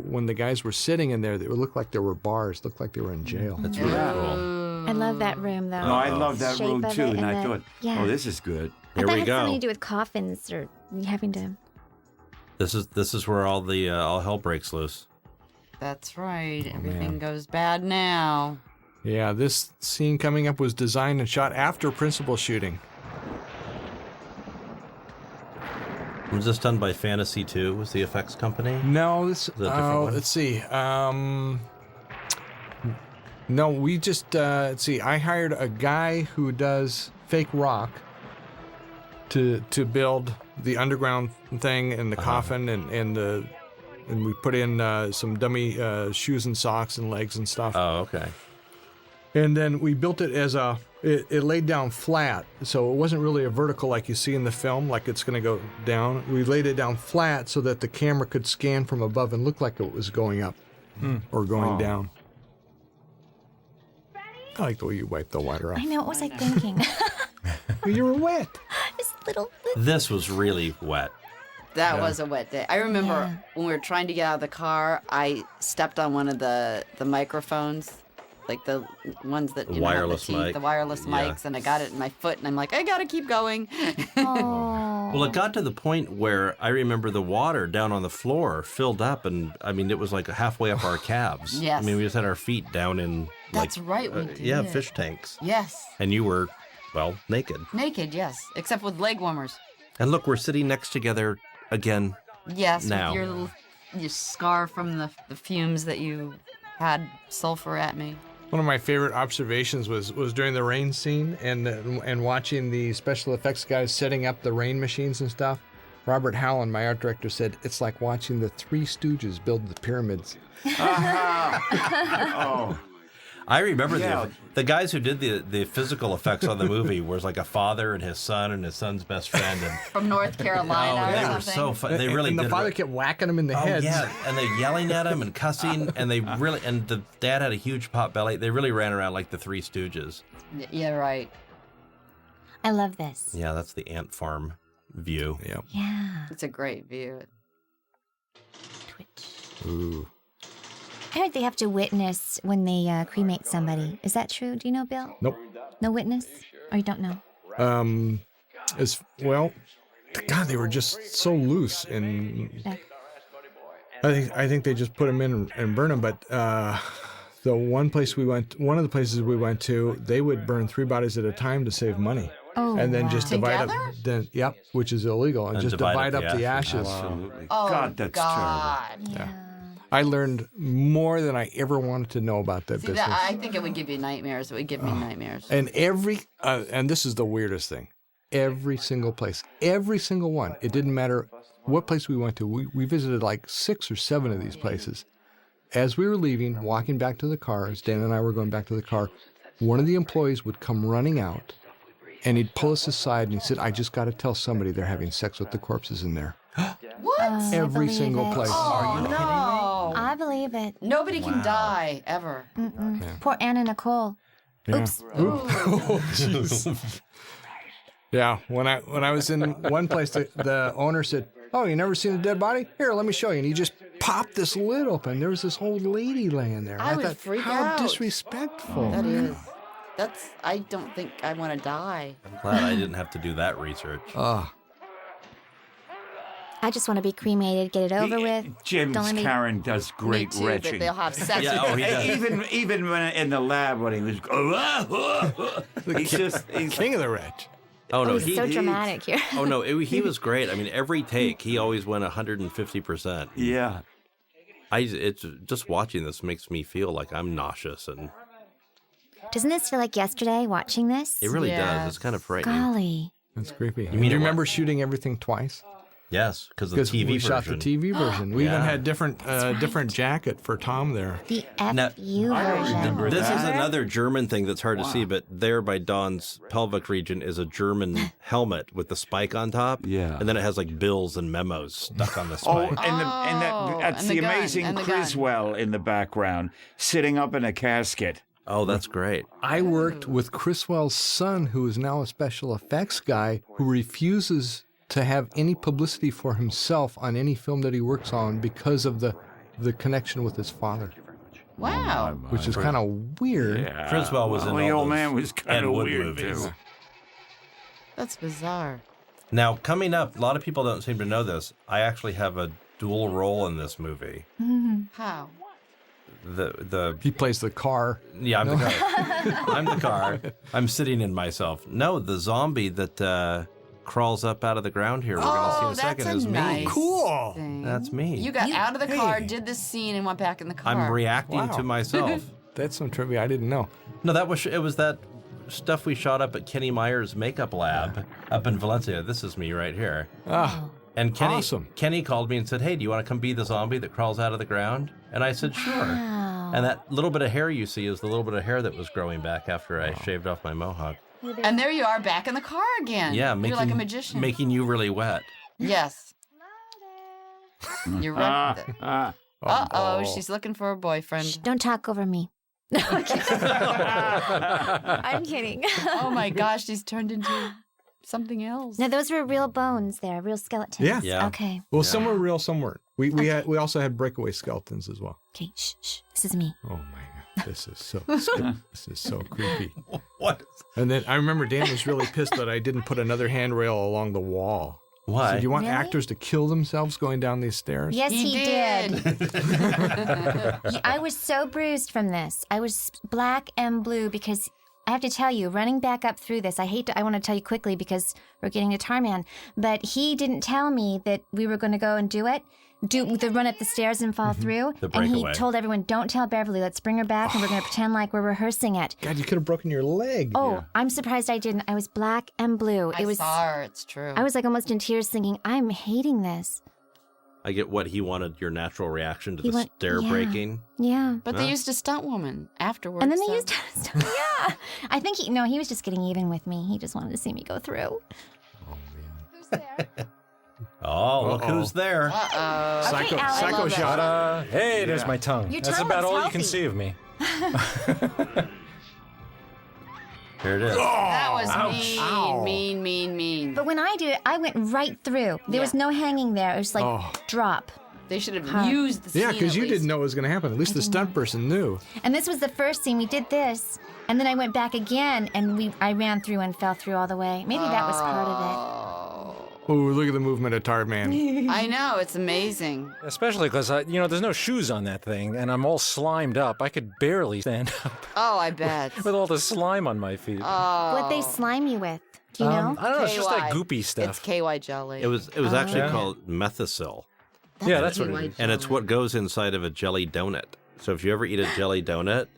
when the guys were sitting in there, it would look like there were bars, looked like they were in jail. That's really cool. I love that room, though. No, I love that Shape room of too, it and and I the- thought, yeah. oh, this is good. I Here thought we it had something go. to do with coffins or having to... This is where all the all hell breaks loose. That's right. Everything goes bad now. Yeah, this scene coming up was designed and shot after principal shooting. Was this done by Fantasy 2? Was the effects company? No, this. a different one? Let's see. No, we just. Let's see. I hired a guy who does fake rock to build the underground thing and the coffin and we put in some dummy shoes and socks and legs and stuff. Oh, okay. And then we built it as it laid down flat, so it wasn't really a vertical like you see in the film, like it's going to go down. We laid it down flat so that the camera could scan from above and look like it was going up or going down. I like the way you wipe the water off. I know, what was I thinking? You were wet. This little... This was really wet. That was a wet day. I remember Yeah. when we were trying to get out of the car, I stepped on one of the microphones, like the ones that you Wireless know, have the, mic. the wireless Yeah. mics, and I got it in my foot, and I'm like, I gotta keep going. Oh. Well, it got to the point where I remember the water down on the floor filled up, and I mean, it was like halfway up our calves. Yes. I mean, we just had our feet down in. That's like, right, we did. Yeah, fish tanks. Yes, And you were, well, naked. naked. Yes, except with leg warmers. And look, we're sitting next together again. Yes, Now. with your scar from the fumes that you had sulfur at me. One of my favorite observations was during the rain scene and watching the special effects guys setting up the rain machines and stuff. Robert Howland, my art director, said it's like watching the Three Stooges build the pyramids. Oh, I remember Yeah. the guys who did the physical effects on the movie was like a father and his son's best friend. And From North Carolina they or were something. so fun. They really and the did. father kept whacking him in the Oh head. yeah, and they yelling at him and cussing, and they really and the dad had a huge pot belly. They really ran around like the Three Stooges. Yeah, right. I love this. Yeah, that's the ant farm view. Yep. Yeah. It's a great view. Twitch. Ooh. I heard they have to witness when they cremate somebody. Is that true? Do you know, Bill? Nope. No witness? Or you don't know? As well, God, they were just so loose, and Back. I think they just put them in and burn them. But the one of the places we went to, they would burn 3 bodies at a time to save money. Oh, And then just divide Together? up, then which is illegal, and just divide up the ashes. Absolutely. Oh, God, that's God. Yeah. I learned more than I ever wanted to know about that See, business. I think it would give you nightmares. It would give me nightmares. And and this is the weirdest thing, every single place, every single one, it didn't matter what place we went to. We visited like 6 or 7 of these places. As we were leaving, walking back to the car, as Dan and I were going back to the car, one of the employees would come running out, and he'd pull us aside, and he said, "I just got to tell somebody they're having sex with the corpses in there." What? I Every believe single it. place. Oh, no. I believe it. Nobody can die, ever. Poor Anna Nicole. Yeah. Oops. Oh, jeez. Yeah, when I was in one place, the owner said, "Oh, you never seen a dead body? Here, let me show you." And he just popped this lid open. There was this old lady laying there. I would thought, freak how out. disrespectful. That is. I don't think I want to die. I'm glad I didn't have to do that research. I just want to be cremated, get it over with. Jim's Don't let me- Karen does great Me too, retching. but they'll have sex Yeah, with oh, he does. Even when in the lab when he was, he's King of the Wretch. Oh no, Oh, he's so dramatic here. Oh no, he was great. I mean, every take he always went 150%. yeah. It's just watching this makes me feel like I'm nauseous, and Doesn't this feel like yesterday watching this? it really Yes. does. It's kind of frightening. Golly. That's creepy. mean Do you it remember shooting everything twice? Yes, because of the Because TV we version. shot the TV version. We even Yeah. had different jacket for Tom there. The Now- FU version. This is another German thing that's hard to see, but there by Dawn's pelvic region is a German helmet with the spike on top. Yeah. And then it has like bills and memos stuck on the Oh, spike. that's and the the gun, amazing and the gun. Criswell in the background, sitting up in a casket. Oh, that's great. I worked with Criswell's son, who is now a special effects guy, who refuses to have any publicity for himself on any film that he works on because of the connection with his father, Wow. which is kind of weird. Criswell was in the all old those man was kind Ed of Wood weird movies. too. That's bizarre. Now, coming up, a lot of people don't seem to know this. I actually have a dual role in this movie. How? He plays the car. Yeah, I'm the car. I'm the car. I'm sitting in myself. No, the zombie that crawls up out of the ground here. We're going to see in a that's second a is me. nice Cool. thing. That's me. You got out of the car, did this scene, and went back in the car. I'm reacting Wow. to myself. That's some trivia I didn't know. No, it was that stuff we shot up at Kenny Meyer's makeup lab up in Valencia. This is me right here. And Kenny, Awesome. Kenny called me and said, "Hey, do you want to come be the zombie that crawls out of the ground?" And I said, "Sure." And that little bit of hair you see is the little bit of hair that was growing back after I shaved off my mohawk. And there you are, back in the car again. Yeah, You're like a magician. making you really wet. Yes. You're right. with it. Uh-oh, she's looking for a boyfriend. Don't talk over me. No, I'm kidding. I'm kidding. Oh my gosh, she's turned into something else. No, those were real bones there, real skeletons. Yeah. Yeah. Okay. Well, some were real, some weren't. We also had breakaway skeletons as well. Okay, shh, shh. This is me. Oh my God, this is so this is so creepy. What? And then I remember Dan was really pissed that I didn't put another handrail along the wall. Why? So do you want Really? actors to kill themselves going down these stairs? Yes, He he did. I was so bruised from this. I was black and blue because I have to tell you, running back up through this, I want to tell you quickly because we're getting to Tarman, but he didn't tell me that we were going to go and do the run up the stairs and fall through. The And he breakaway. told everyone, don't tell Beverly, let's bring her back and we're going to pretend like we're rehearsing it. God, you could have broken your leg. Oh, I'm surprised I didn't. I was black and blue. I saw her, it's true. I was like almost in tears thinking, I'm hating this. I get what he wanted your natural reaction to He the stair yeah. breaking. Yeah. But they used a stunt woman afterwards. And then they so- used yeah. I think he was just getting even with me. He just wanted to see me go through. Oh, look who's there. Uh-oh. Psycho, Alan. psycho Love that. shot. Ta-da. Hey, there's my tongue. Your That's tongue about looks all you can healthy. see of me. Here it is. That was Ow. mean. But when I did it, I went right through. There was Yeah. no hanging there. It was like drop. They should have used the scene. Yeah, because at you least. didn't know what was going to happen. At least the stunt person knew. And this was the first scene. We did this, and then I went back again, and I ran through and fell through all the way. Maybe that was part of Oh, look at the movement of Tarman. I know, it's amazing. Especially because, there's no shoes on that thing, and I'm all slimed up. I could barely stand up Oh, I bet. with all the slime on my feet. it. What they slime you with? Do you know? I don't know. It's just that KY. goopy stuff. It's KY jelly. It was actually Yeah. called Methicil, Yeah, that's what it is. and it's what goes inside of a jelly donut. So if you ever eat a jelly donut,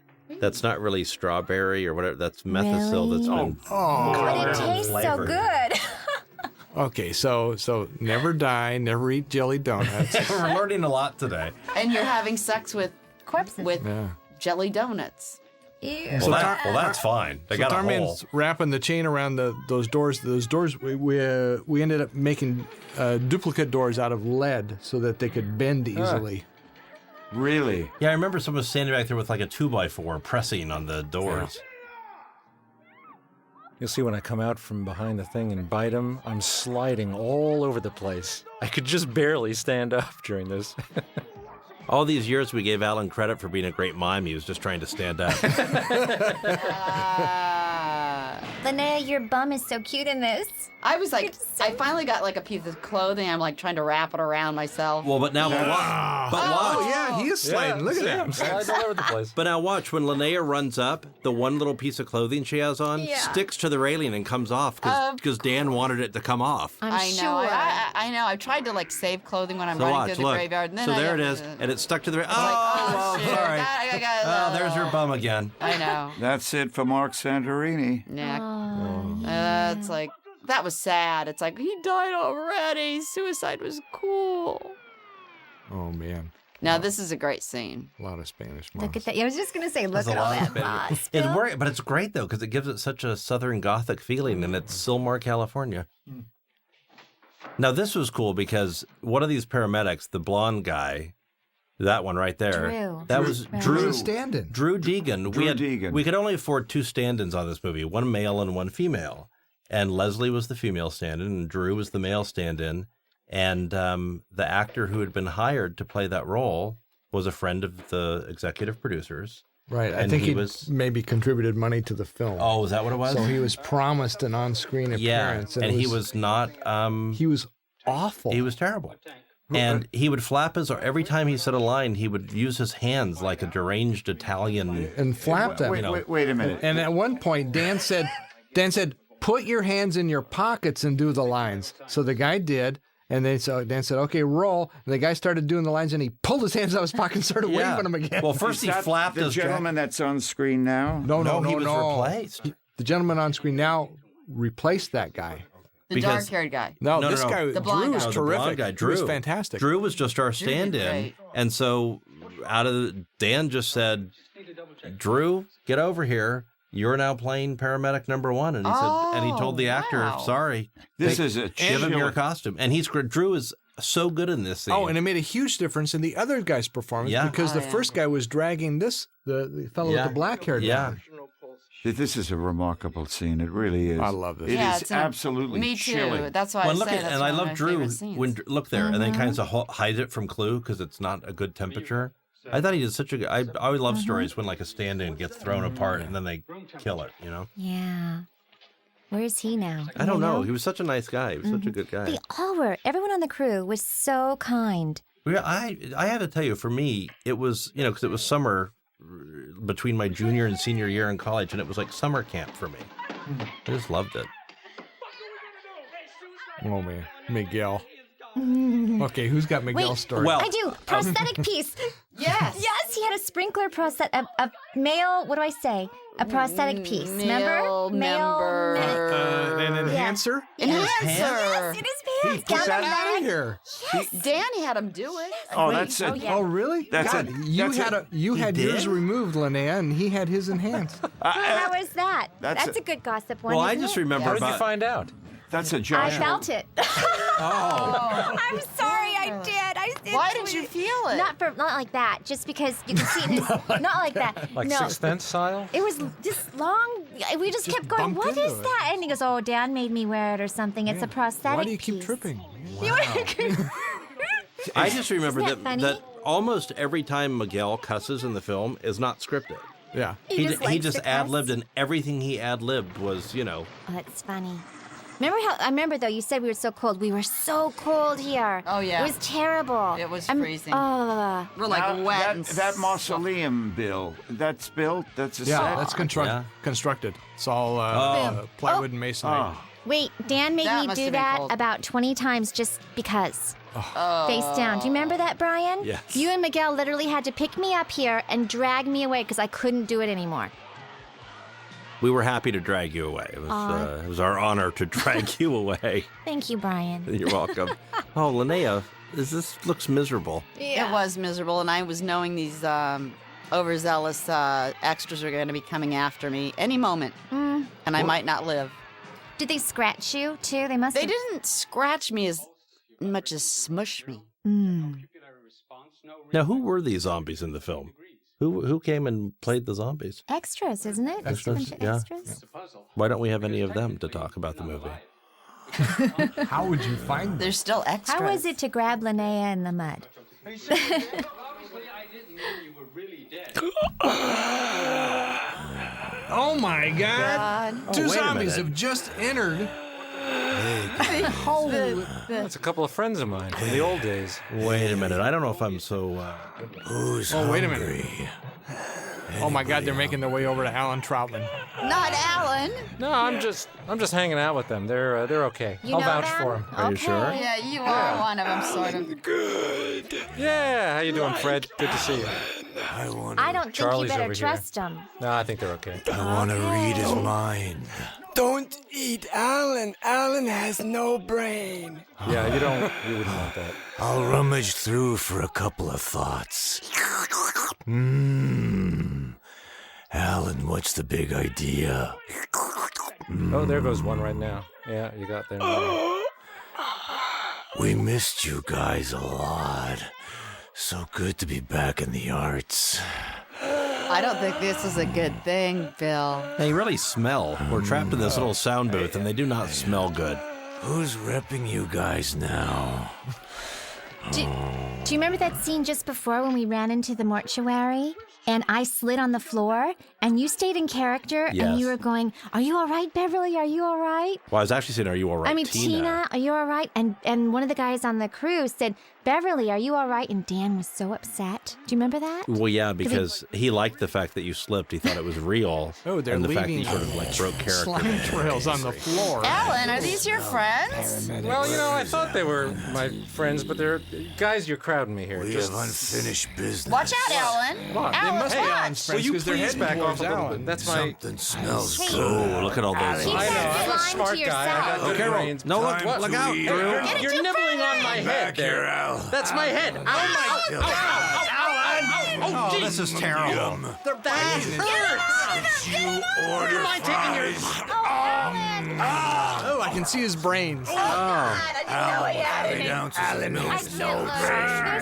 that's not really strawberry or whatever. That's Methicil that's Really? been But it tastes so flavored. good. Okay, so never die, never eat jelly donuts. We're learning a lot today. And you're having sex with Corpses. Yeah. jelly donuts. Ew. Well, that's fine. They So got a hole. Tarman's wrapping the chain around those doors. Those doors, we ended up making duplicate doors out of lead so that they could bend easily. Really? Yeah, I remember someone standing back there with like a 2x4 pressing on the doors. You'll see when I come out from behind the thing and bite him, I'm sliding all over the place. I could just barely stand up during this. All these years we gave Alan credit for being a great mime. He was just trying to stand up. Linnea, your bum is so cute in this. I was like, I finally got like a piece of clothing. I'm like trying to wrap it around myself. Well, but now watch. But watch. Oh yeah, he is sliding. Look at that. I'm sliding all over the place. But now watch, when Linnea runs up, the one little piece of clothing she has on Yeah. sticks to the railing and comes off because Dan wanted it to come off. I'm I know. sure. I know. I've tried to like save clothing when I'm So running watch, through the look. graveyard. And then So I there it got is, the- and it's stuck to the like, oh, shit. sorry. I got- Oh, there's your bum again. I know. That's it for Mark Santorini. Yeah. It's like, that was sad. It's like, he died already. Suicide was cool. Oh man, Now, this is a great scene. a lot of Spanish. Look at that. I was just going to say, look There's at a all lot that of Spanish. moss. It's Bill. but it's great though because it gives it such a Southern Gothic feeling, and it's Sylmar, California. Now this was cool because one of these paramedics, the blonde guy, that one right there, Drew. that was Right. Drew stand-in. Drew Deegan. Drew Deegan. We could only afford 2 stand-ins on this movie, one male and one female. And Leslie was the female stand-in, and Drew was the male stand-in. And the actor who had been hired to play that role was a friend of the executive producers. Right, I And think he he was- maybe contributed money to the film. Oh, is that what it was? So he was promised an on-screen yeah, appearance. and he was not. he was awful. He was terrible. And he would flap his, or every time he said a line, he would use his hands like a deranged Italian. and flapped them. Wait a minute. And at one point, Dan said, "Put your hands in your pockets and do the lines." So the guy did, and then so Dan said, "Okay, roll." And the guy started doing the lines, and he pulled his hands out of his pocket and started Yeah. waving them again. Well, first Is he that flapped the his gentleman that's on screen now? no, he was replaced. The gentleman on screen now replaced that guy. The Because- dark-haired guy. No, No, this no, no. guy, The blonde Drew guy. was No, the terrific. blonde guy, Drew was Drew. fantastic. Drew was just our stand-in, great. and so Dan just said, "Drew, get over here. You're now playing paramedic number 1." And he said, and he told the actor, wow. "Sorry, This is a give him your chill- costume." And Drew is so good in this scene. Oh, and it made a huge difference in the other guy's performance Yeah. because Oh, the yeah. first guy was dragging the fellow Yeah. with the black hair Yeah. down. This is a remarkable scene. It really is. I love this. It Yeah, is it's an- absolutely Me too. chilling. That's why Well, I look say at, that's and one I of love my Drew favorite scenes. when look there, and then kind of hides it from Clue because it's not a good temperature. I thought he did such a good. I always love stories when like a stand-in gets thrown apart and then they kill it. You know. Yeah. Where is he now? I don't know. He was such a nice guy. He was such a good guy. They all were. Everyone on the crew was so kind. Yeah, I have to tell you, for me, it was, because it was summer between my junior and senior year in college, and it was like summer camp for me. I just loved it. Oh man, Miguel. Okay, who's got Miguel's Wait, story? Well, I do. Prosthetic piece. Yes. Yes, he had a sprinkler prosthetic, a male, what do I say? A prosthetic piece. Remember? Male member. an enhancer. Enhancer. Yes, in his Yes, He put down that the out leg. of here. Danny had him do it. Oh, that's it. yeah. Oh, really? That's God, it. You That's had it. you had did? yours removed, Linnea, and he had his enhanced. How is that? That's That's a- a good gossip one. Well, I isn't just it? remember How did you about. find out? That's a I Joshua. felt it. Oh, I'm sorry, I did. Why did you feel it? Not like that. Just because you can see it. Not like that. Like no. Sixth Sense style? It was just long. We just kept going. bumped What is into it. that? And he goes, "Oh, Dan made me wear it or something. It's a prosthetic." Why do you keep piece." tripping? I just remember Isn't that that funny? almost every time Miguel cusses in the film is not scripted. Yeah. He just likes to cuss. ad-libbed, and everything he ad-libbed was, Oh, that's funny. I remember though, you said we were so cold. We were so cold here. Oh, yeah. It was terrible. It was I'm- freezing. Oh. We're like Now, wet that, and that mausoleum, Bill, that's built? That's a Yeah, set? that's Yeah. constructed. It's all plywood and masonry. Oh. Wait, Dan made That me must do have been that cold. about 20 times just because. Face down. Do you remember that, Brian? Yes. You and Miguel literally had to pick me up here and drag me away because I couldn't do it anymore. we were happy to drag you away. It was our honor to drag you away. Thank you, Brian. You're welcome. Oh, Linnea, this looks miserable. It was miserable, and I was knowing these overzealous extras are going to be coming after me any moment, and I might not live. Did they scratch you too? They must They have. didn't scratch me as much as smush me. Now, who were these zombies in the film? Who came and played the zombies? Extras, isn't it? Just a bunch of yeah. extras. Why don't we have any of them to talk about the movie? How would you find them? They're still extras. How was it to grab Linnea in the mud? Oh my God! Two wait a zombies minute. have just entered. That's a couple of friends of mine from the old days. Wait a minute. I don't know if I'm so. Oh, wait a minute. Oh my God! They're making their way over to Alan Troutman. Not Alan. No, I'm just hanging out with them. They're okay. You I'll know vouch them? for them. Are you Okay. sure? Yeah, you are one of them, sort of. Yeah, how you doing, Fred? Good to see you. I don't think Charlie's you better over here. trust them. No, I think they're okay. I want to read his mind. Don't eat Alan. Alan has no brain. Yeah, you wouldn't want that. I'll rummage through for a couple of thoughts. Alan, what's the big idea? Oh, there goes one right now. Yeah, you got them. We missed you guys a lot. So good to be back in the arts. I don't think this is a good thing, Bill. They really smell. We're trapped in this little sound booth, and they do not smell good. Who's repping you guys now? Do you remember that scene just before when we ran into the mortuary? And I slid on the floor, and you stayed in character, and Yes. you were going, "Are you all right, Beverly? Are you all right?" Well, I was actually saying, are you all right, I mean, Tina, are you all right? And one of the guys on the crew said, "Beverly, are you all right?" And Dan was so upset. Do you remember that? Well, yeah, because he liked the fact that you slipped. He thought it was real. Oh, they're and the fact that leaving you sort of like broke character. slime trails on the floor. Alan, are these your friends? Well, I thought they were my friends, but they're guys. You're crowding me here. We Just have unfinished business. Watch out, Alan. on. They must be watch. Alan's Will friends you because they're please heading back towards off a little Alan. bit? That's my. Something smells Hey. good. Oh, look at all those. Keep I know. that I'm a slime smart to guy. I got yourself. good Okay, well, brains. no, look Time out, to eat. Drew. You're nibbling on my head there. That's my head. Ow, my. Oh, this is terrible. That hurts. You order fries. Oh, I can see his brains. Lay down to some milk.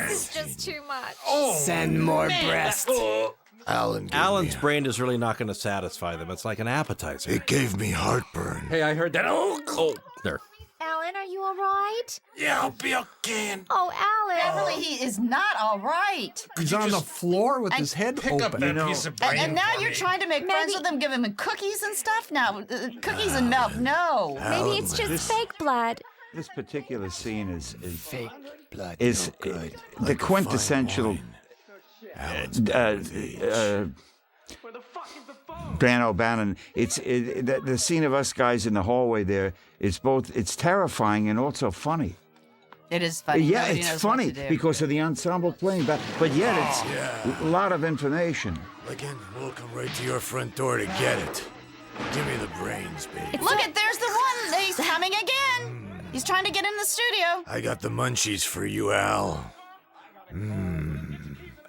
This is just too much. Send more breast. Alan, Alan's brain is really not going to satisfy them. It's like an appetizer. It gave me heartburn. Hey, I heard that. Oh, there. Alan, are you all right? Yeah, I'll be okay. Oh, Alan. Beverly, he is not all right. He's on the floor with his head open. And now you're trying to make friends with him, give him cookies and stuff? Now, cookies and milk, no. Maybe it's just fake blood. This particular scene is Fake blood. is no good. the Like a quintessential fine wine. Dan O'Bannon. The scene of us guys in the hallway there. It's terrifying and also funny. It is funny. Yeah, Nobody it's knows what funny to do. because of the ensemble playing back, but yet it's a lot of information. Again, we'll come right to your front door to get it. Give me the brains, baby. Look, there's the one. He's coming again. He's trying to get in the studio. I got the munchies for you, Al.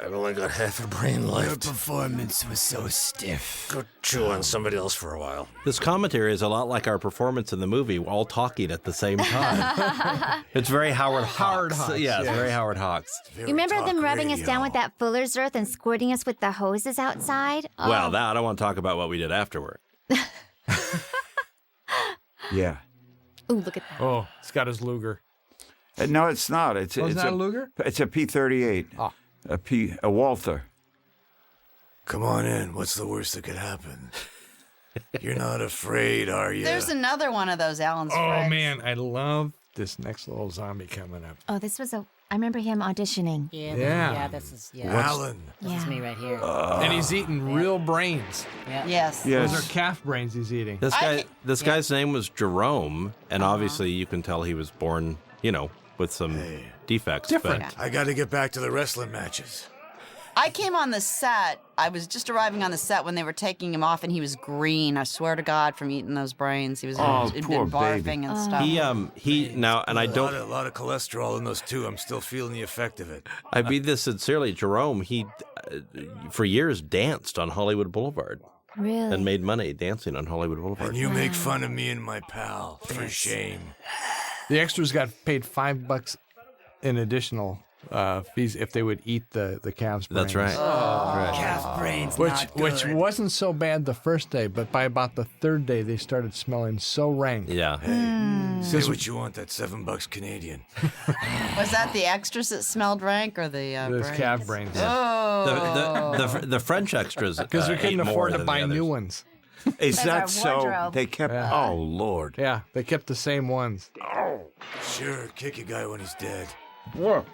I've only got half a brain Your left. performance was so stiff. Go chew on somebody else for a while. This commentary is a lot like our performance in the movie, all talking at the same time. It's very Howard Hawks. Yeah, it's very Howard Hawks. You remember them rubbing us down with that Fuller's Earth and squirting us with the hoses outside? Oh. Well, I don't want to talk about what we did afterward. Yeah. Ooh, look at that. Oh, it's got his Luger. No, it's not. It's that a Luger? It's a P-38. Oh. A Walther. Come on in. What's the worst that could happen? You're not afraid, are you? There's another one of those Alan's Oh, friends. man. I love this next little zombie coming up. Oh, this was I remember him auditioning. Yeah. This is Alan. This is me right here. And he's eating real brains. Yeah. Yes. Yes. Those are calf brains he's eating. This guy's name was Jerome, and obviously you can tell he was born, with some defects. Different. But I got to get back to the wrestling matches. I came on the set. I was just arriving on the set when they were taking him off, and he was green. I swear to God, from eating those brains, he was he'd poor been barfing baby. and stuff. he now, and I don't. A lot of cholesterol in those too. I'm still feeling the effect of it. I mean this sincerely, Jerome. He, for years, danced on Hollywood Boulevard Really? and made money dancing on Hollywood Boulevard. And you make fun of me and my pal. For shame. The extras got paid $5 in additional fees if they would eat the calf's brains. That's right. Calf brains, Which wasn't so bad the first day, but by about the third day, they started smelling so rank. Yeah. Say what you want. That's $7 Canadian. Was that the extras that smelled rank or the Those brains? calf brains. Oh. The French extras Because we couldn't ate more afford to than buy the others. new ones. Is That's that our so? wardrobe. They kept. Yeah. Oh Lord. Yeah, they kept the same ones. Sure, kick a guy when he's dead. Oh,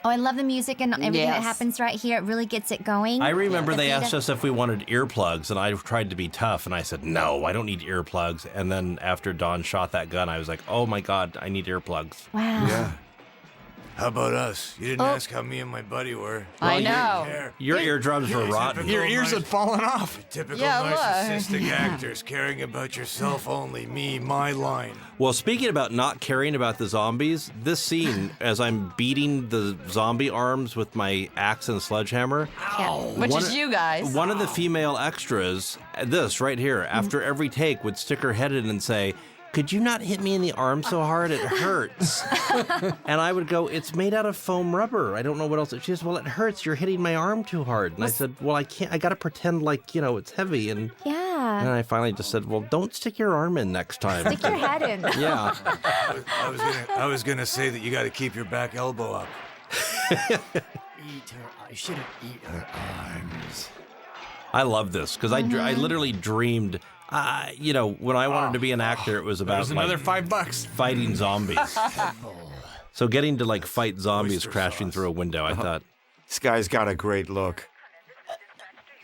I love the music and everything that Yes. happens right here. It really gets it going. I remember The they beat asked of- us if we wanted earplugs, and I tried to be tough, and I said, no, I don't need earplugs. And then after Don shot that gun, I was like, oh my God, I need earplugs. Wow. Yeah. How about us? You didn't ask how me and my buddy were. I know. Care. Your eardrums were rotten. Your ears had fallen off. Typical Yeah, look. narcissistic actors caring about yourself only. Me, my line. Well, speaking about not caring about the zombies, this scene, as I'm beating the zombie arms with my axe and sledgehammer, Which is you guys. one of the female extras, this right here, after every take would stick her head in and say, could you not hit me in the arm so hard? It hurts. And I would go, it's made out of foam rubber. I don't know what else. She says, well, it hurts. You're hitting my arm too hard. And I said, well, I can't. I got to pretend like, it's heavy. And Yeah. I finally just said, well, don't stick your arm in next time. Stick your head in. Yeah. I was gonna say that you got to keep your back elbow up. I should have eat her arms. I love this because I literally dreamed, when I wanted to be an actor, it was about There's another $5. fighting zombies. So getting to fight zombies Oyster crashing sauce. through a window, I thought, This guy's got a great look.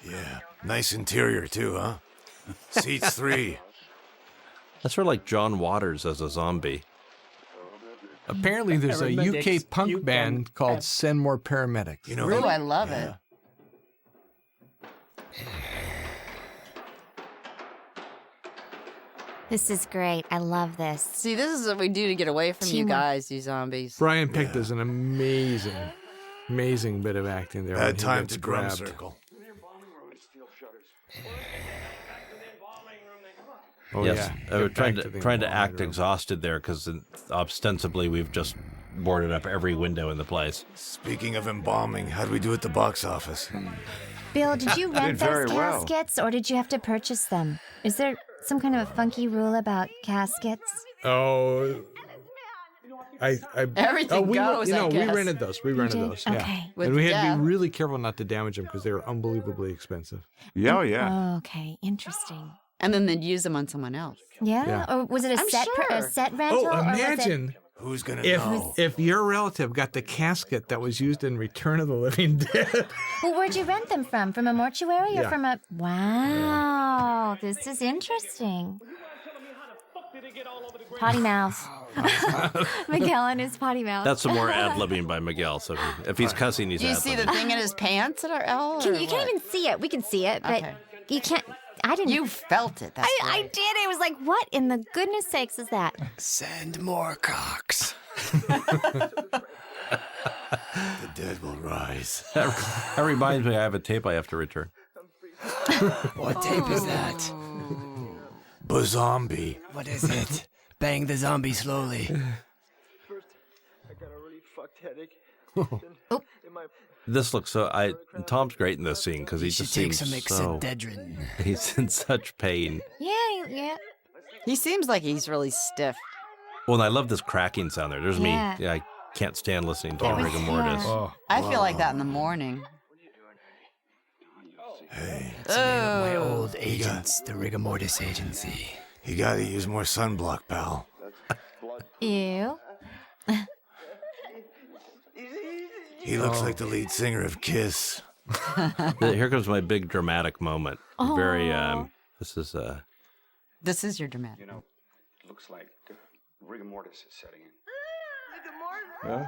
Yeah. Nice interior too, huh? Seats 3. that's sort of like John Waters as a zombie. Apparently, there's a UK punk band called Send More Paramedics. You know, Ooh, I love it. This is great. I love this. See, this is what we do to get away from you Teamwork. guys, you zombies. Brian Pick does an amazing bit of acting there. when bad he time gets to drum grabbed. circle. Oh, Yes, yeah. we're Get trying back to the trying to embalming act room. exhausted there because ostensibly we've just boarded up every window in the place. Speaking of embalming, how'd we do at the box office? Bill, did you rent Did very those well. caskets or did you have to purchase them? Is there some kind of a funky rule about caskets? Oh. Everything we goes, I we guess. rented those. We rented did? those. Yeah. Okay. With And we had to death. be really careful not to damage them because they were unbelievably expensive. Yeah, oh, yeah. Oh, okay. Interesting. And then they'd use them on someone else. Yeah? Yeah. Or was it a I'm set sure. a set rental? Oh, or was it- imagine Who's gonna know? if your relative got the casket that was used in Return of the Living Dead. Well, where'd you rent them from? From a mortuary or Yeah. from a... Wow. This is interesting. Potty mouth. Miguel and his potty mouth. That's some more ad-libbing by Miguel. So if he's cussing, he's Do you see the ad-libbing. thing in his pants at our L? You can't even see it. We can see it, but Okay. you can't... I didn't. You felt it. That's I right. did. I was like, what in the goodness sakes is that? Send more cocks. The dead will rise. That reminds me, I have a tape I have to return. What tape is that? Bazombie. What is it? Bang the zombie slowly. I got a really fucked headache. This looks so. Tom's great in this scene because he You should just take seems some so. Excedrin. He's in such pain. Yeah. He seems like he's really stiff. Well, and I love this cracking sound there. There's Yeah. me. Yeah, I can't stand listening to It was- rigor mortis. yeah. Oh, I feel like that in the morning. Hey, It's me and my old agents, the Rigor Mortis Agency. you gotta use more sunblock, pal. Ew. He looks like the lead singer of Kiss. Here comes my big dramatic moment. Very. This is. This is your dramatic. Looks like rigor mortis is setting in.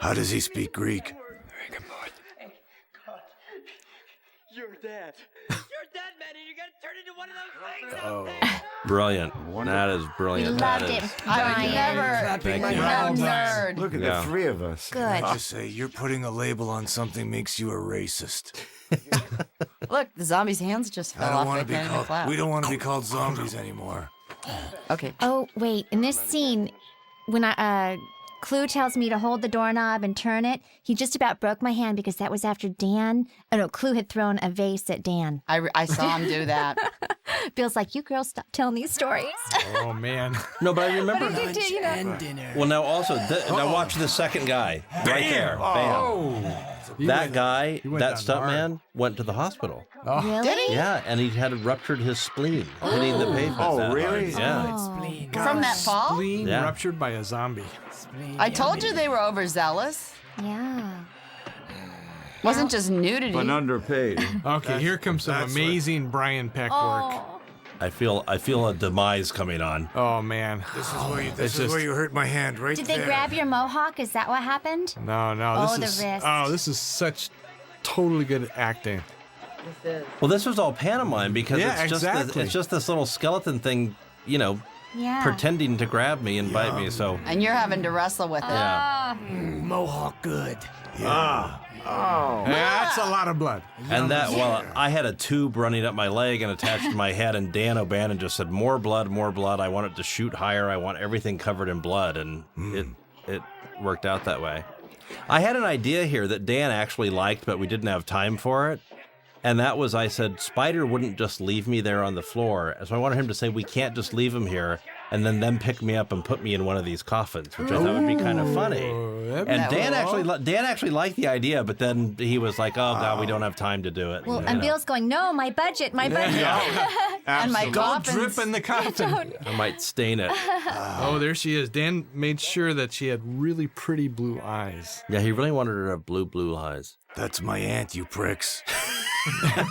How does he speak Greek? Rigor Mortis. You're dead. Brilliant. That is We brilliant. loved That it, is. I would Brian. never. Thank you. I'm a nerd. Look at Yeah. the three of us. Good. Just say you're putting a label on something makes you a racist. Look, the zombie's hands just I fell don't off. want They to be can't even called. clap. We don't want to be called zombies anymore. Okay. Oh, wait. In this scene, when Clue tells me to hold the doorknob and turn it, he just about broke my hand because that was after Dan. Oh, no, Clue had thrown a vase at Dan. I saw him do that. Bill's like, you girls stop telling these stories. oh man. No, but I remember. What did you do, And dinner. Well, now also, now watch the second guy right there. Bam. That guy, went that down hard. stuntman, went to the hospital. Really? Did he? Yeah, and he had ruptured his spleen hitting the pavement. Oh, that really? hard. Yeah. Oh. Spleen. From that fall? Spleen Yeah. ruptured by a zombie. Spleen. I told you they were overzealous. Yeah. Wasn't just nudity. But underpaid. Okay, here comes some that's amazing Brian Peck work. Oh. I feel a demise coming on. Oh man. This is where you. This It's is just- where you hurt my hand, right Did there. they grab your mohawk? Is that what happened? No, Oh, this the is wrist. oh, this is such totally good acting. Well, this was all pantomime because Yeah, it's just exactly. it's just this little skeleton thing, Yeah. pretending to grab me and bite me. So And you're having to wrestle with it. yeah, Mohawk good. That's a lot of blood. and I had a tube running up my leg and attached to my head, and Dan O'Bannon just said, more blood, more blood. I want it to shoot higher. I want everything covered in blood, and it worked out that way. I had an idea here that Dan actually liked, but we didn't have time for it. And that was, I said, Spider wouldn't just leave me there on the floor. So I wanted him to say, we can't just leave him here, and then them pick me up and put me in one of these coffins, which I thought would be kind of funny. And Dan actually liked the idea, but then he was like, oh, God, we don't have time to do it. Well, You and know. Bill's going, no, my budget, my budget. And my Don't coffins. drip in the coffin. I might stain it. Oh, there she is. Dan made sure that she had really pretty blue eyes. Yeah, he really wanted her to have blue eyes. That's my aunt, you pricks. And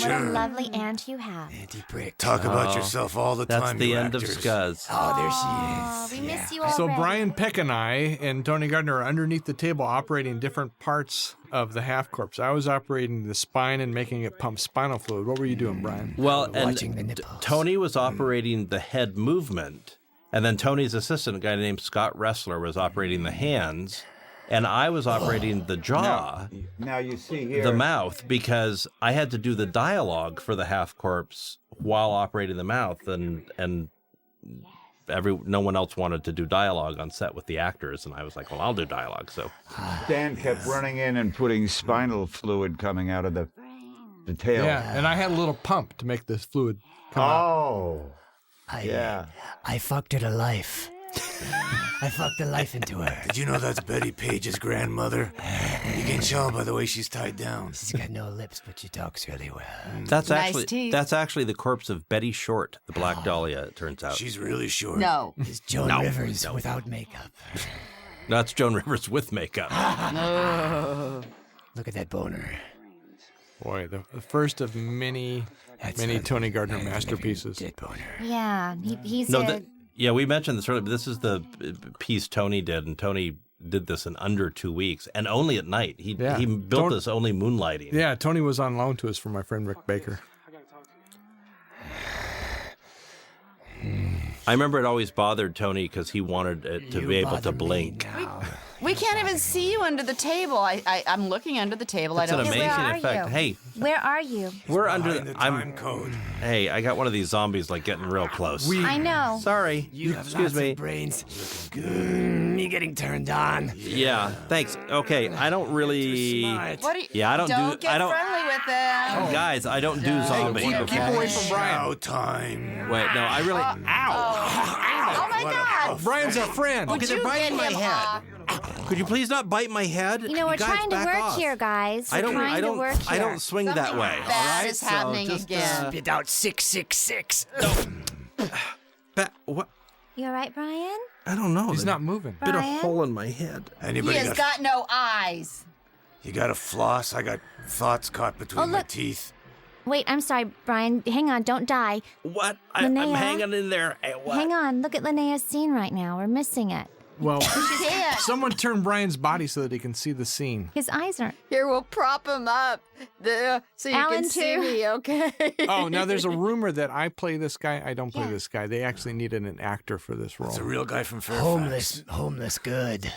what a lovely aunt you have. Anti-prick. Talk about yourself all the That's time. the you end of actors. Scuzz. Oh, there Oh, she is. we miss you So already. Brian Peck and I and Tony Gardner are underneath the table operating different parts of the half corpse. I was operating the spine and making it pump spinal fluid. What were you doing, Brian? Well, and Watching the nipples. Tony was operating the head movement, and then Tony's assistant, a guy named Scott Ressler, was operating the hands, and I was operating the jaw, Now you see here. the mouth, because I had to do the dialogue for the half corpse while operating the mouth, and no one else wanted to do dialogue on set with the actors, and I was like, well, I'll do dialogue. So Dan kept running in and putting spinal fluid coming out of the tail. Yeah, and I had a little pump to make this fluid come out. Oh. Yeah. I fucked her to life. I fucked the life into her. Did you know that's Betty Page's grandmother? You can tell by the way she's tied down. She's got no lips, but she talks really well. that's Nice teeth. that's actually the corpse of Betty Short, the Black Dahlia. It turns out She's really short. No. It's Joan Rivers without makeup. no, that's Joan Rivers with makeup. Look at that boner. Boy, the first of many That's Tony Gardner masterpieces. Dead boner. Yeah, he's No, a... yeah, we mentioned this earlier, but this is the piece Tony did, and Tony did this in under 2 weeks, and only at night. He Yeah. built Don't- this only moonlighting. Yeah, Tony was on loan to us from my friend Rick Baker. I remember it always bothered Tony because he wanted it to be able to blink. We can't even see you under the table. I'm looking under the table. It's I an don't. amazing Where are effect. you? Hey, Where are you? we're under the time code. Hey, I got one of these zombies like getting real close. I know. Sorry. You have Excuse lots me. of brains. You're getting turned on. Yeah, thanks. Okay, I don't really. Smart. What are you? Yeah, I don't do- Get I don't- friendly with them. Guys, I don't do zombies. keep Okay? away from Brian. Show time. Wait, no, I really. Oh my God! Brian's our friend. Would you get him off? Could you please not bite my head? You know, we're guys, trying to back work off. here, guys. We're trying to work here. I don't swing that way. Something all bad right? is happening just, again. Spit out 666. What? You all right, Brian? I don't know. He's not moving. Bit a Brian? hole in my head. He Anybody has got no eyes. You got a floss? I got thoughts caught between my look. teeth. Wait, I'm sorry, Brian. Hang on, don't die. What? I'm Linnea? hanging in there. Hey, what? Hang on, look at Linnea's scene right now. We're missing it. Well, Can't. someone turn Brian's body so that he can see the scene. His eyes aren't. Here, we'll prop him up so you Alan, can see too. me, okay? Oh, now there's a rumor that I play this guy. I don't play this guy. They actually needed an actor for this role. It's a real guy from Fairfax. Homeless good.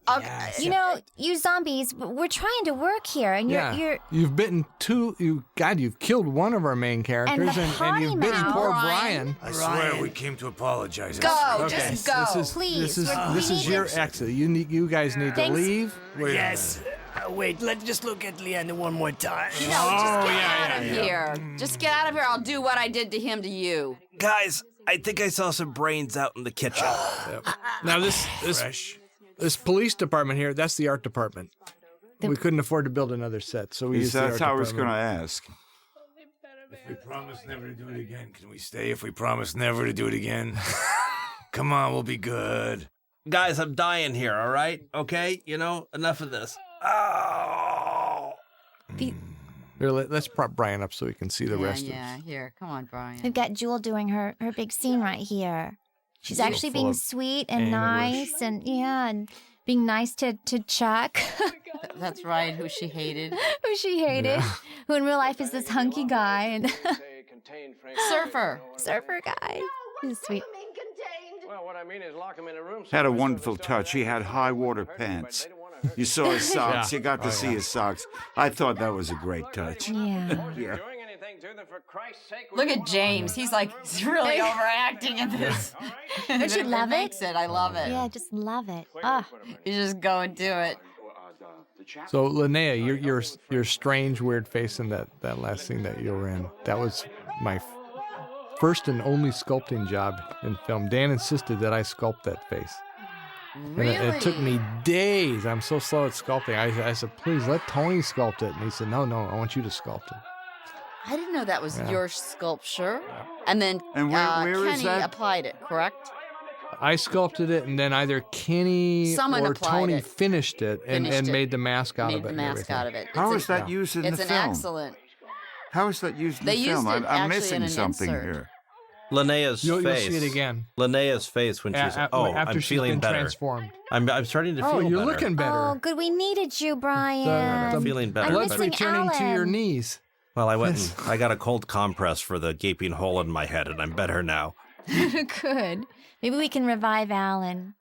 Okay. You know, you zombies, we're trying to work here, and you're You've bitten two. You've killed one of our main characters, and potty you've bitten mouth. poor Brian. Brian. I swear we came to apologize. Go, Okay, just go. Please, This we is need your to- exit. You guys need to Thanks. leave. Yes. Wait, let's just look at Leander one more time. No, just get out of here. Just get out of here. I'll do what I did to him to you. Guys, I think I saw some brains out in the kitchen. Now this police department here, that's the art department. We couldn't afford to build another set, so we used the art That's how I was going department. to ask. If we promise never to do it again, can we stay if we promise never to do it again? Come on, we'll be good. Guys, I'm dying here, all right? Okay? You know, enough of this. Oh. Here, let's prop Brian up so we can see the rest of Yeah, here. Come on, Brian. We've got Jewel doing her big scene right here. She's so actually full being of sweet and anguish. nice, and being nice to Chuck, That's right, who she hated. who she hated, who in real life is this hunky guy and Surfer. surfer guy. He's sweet. Well, what I mean is lock him in a room. Had a wonderful touch. He had high water pants. You saw his socks. Yeah. You got to see his socks. I thought that was a great touch. Yeah. Yeah. Doing anything to them, for Christ's sake. Look at James. He's like, he's really overacting in this. Don't you love it? Makes it. I love it. Yeah, just love it. Oh, You just go and do it. So Linnea, your strange, weird face in that last scene that you were in, that was my first and only sculpting job in film. Dan insisted that I sculpt that face. Really? And it took me days. I'm so slow at sculpting. I said, please let Tony sculpt it. And he said, no, I want you to sculpt it. I didn't know that was your sculpture. And then And where is Kenny that? applied it, correct? I sculpted it, and then either Kenny Someone or applied Tony it. finished it and Finished it. made the mask out Made of it. the and mask everything. out of it. How It's is that used in It's the an film? excellent. How is that used in They the film? used it I'm actually missing in an something insert. here. Linnea's You'll face. see it again. Linnea's face when she's. After I'm she's feeling been better. transformed. I'm starting to Oh, feel you're better. looking better. oh, good. We needed you, Brian. I'm feeling better. I'm Blood's missing returning to your Alan. knees. Well, I went and I got a cold compress for the gaping hole in my head, and I'm better now. Good. Maybe we can revive Alan.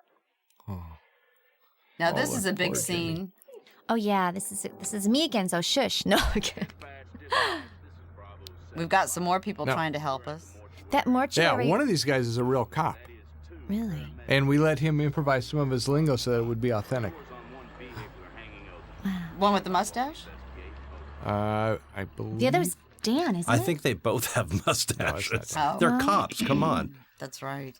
Now this is a big poor scene. Oh yeah, this is me again. So shush. No, again. We've got some more people No. trying to help us. That Yeah, mortuary. one of these guys is a real cop. Really? And we let him improvise some of his lingo so that it would be authentic. One with the mustache? I believe. The other was Dan, isn't I it? think they both have mustaches. Oh. They're Oh. cops. Come on. That's right.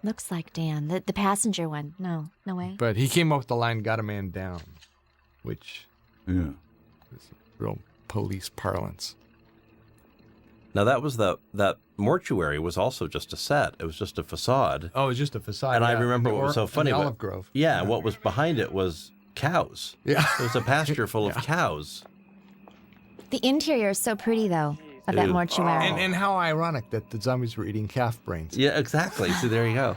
Looks like Dan. The passenger one. No way. But he came up with the line, got a man down, which Yeah. is real police parlance. Now that was that mortuary was also just a set. It was just a facade. Oh, it's just a facade. And I yeah. remember In the what was so funny. in the what- Olive Grove. Yeah, what was behind it was cows. Yeah. It was a pasture full of cows. The interior is so pretty though of that Ew. mortuary. And how ironic that the zombies were eating calf brains. Yeah, exactly. See, there you go.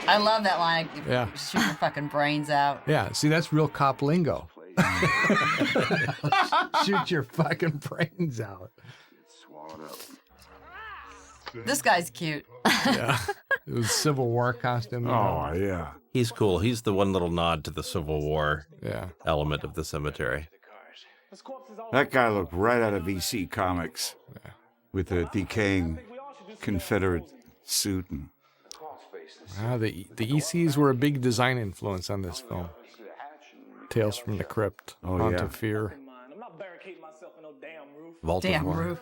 I love that line. Yeah. Shoot your fucking brains out. Yeah, see, that's real cop lingo. Shoot your fucking brains out. This guy's cute. Yeah. It was Civil War costume. You know. Oh, yeah. He's cool. He's the one little nod to the Civil War Yeah. element of the cemetery. That guy looked right out of EC Comics with a decaying Confederate suit. And Wow, the ECs were a big design influence on this film. Tales from the Crypt, Oh, Haunt yeah. of Fear. Vault Damn of War. roof.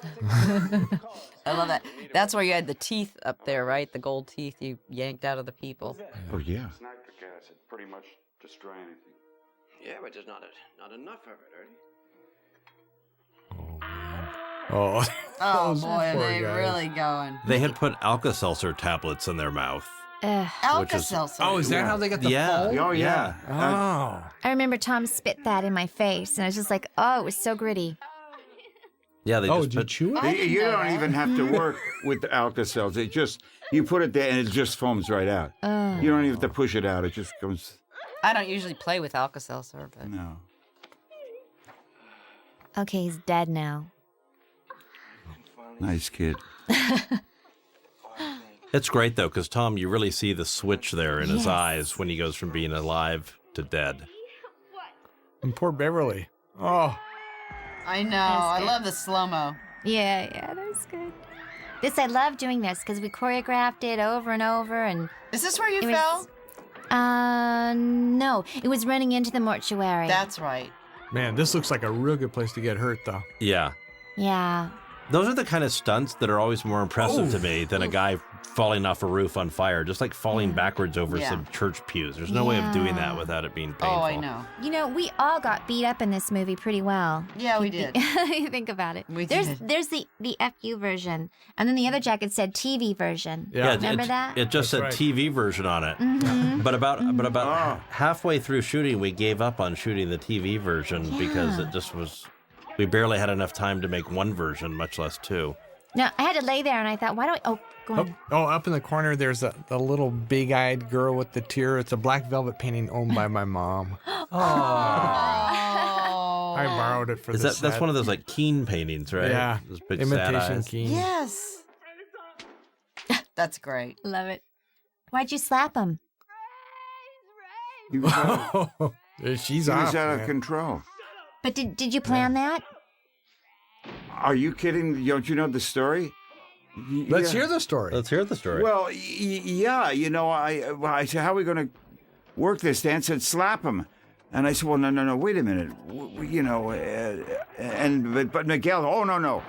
I love that. That's where you had the teeth up there, right? The gold teeth you yanked out of the people. Oh, yeah. Snipe the cats. It'd pretty much destroy anything. Yeah, but there's not enough of it, Ernie. Oh, Oh those boy, are poor they guys. really going? They had put Alka-Seltzer tablets in their mouth. Ugh. Alka-Seltzer. Oh, is that how they got the Yeah. foam? Oh, yeah. Oh. I remember Tom spit that in my face, and I was just like, oh, it was so gritty. Yeah, they Oh, just did you put chew it? I didn't You know don't that. even have to work with the Alka-Seltzer. It just, you put it there and it just foams right out. Oh. You don't even have to push it out. It just comes, I don't usually play with Alka-Seltzer, but no. Okay, he's dead now. Nice kid. It's great though, because Tom, you really see the switch there in his Yes. eyes when he goes from being alive to dead. And poor Beverly. Oh, I know. That's I good. love the slow-mo. Yeah, that was good. I love doing this because we choreographed it over and over, and Is this where you it was. fell? No, it was running into the mortuary. That's right. man, this looks like a real good place to get hurt, though. Yeah. Yeah. Those are the kind of stunts that are always more impressive to me than a guy falling off a roof on fire, just like falling backwards over Yeah. some church pews. There's no way of doing that Yeah. without it being painful. Oh, I know. You know, we all got beat up in this movie pretty well. Yeah, we did. You think about it. We there's did. there's the FU version, and then the other jacket said TV version. Yeah. Remember it, that? It just That's said right. TV version on it. Mhm. But about halfway through shooting, we gave up on shooting the TV version because Yeah. it just was. We barely had enough time to make one version, much less two. No, I had to lay there, and I thought, why do I? Oh, go Oh, on. oh, up in the corner, there's the little big-eyed girl with the tear. It's a black velvet painting owned by my mom. Oh. I borrowed it for Is the that that's one of those like Keen paintings, right? Yeah, Those big sad imitation eyes. Keen. Yes. That's great. Love it. Why'd you slap him? He was out, She's he off. was out of man. control. But did you plan that? Are you kidding? Don't you know the story? Let's Yeah. hear the story. Let's hear the story. Well, yeah, you know, I said, how are we going to work this? Dan said, slap him. And I said, well, no, wait a minute. You know, but Miguel, oh, no.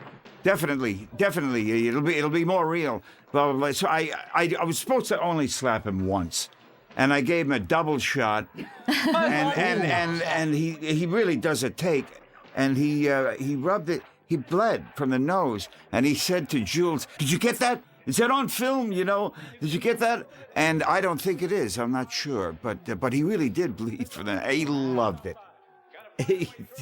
Definitely, it'll be more real. Blah, blah, blah. So I was supposed to only slap him once. And I gave him a double shot. and he really does a take. And he rubbed it. He bled from the nose, and he said to Jules, "Did you get that? Is that on film? You know, did you get that?" And I don't think it is. I'm not sure, but he really did bleed from the. He loved it.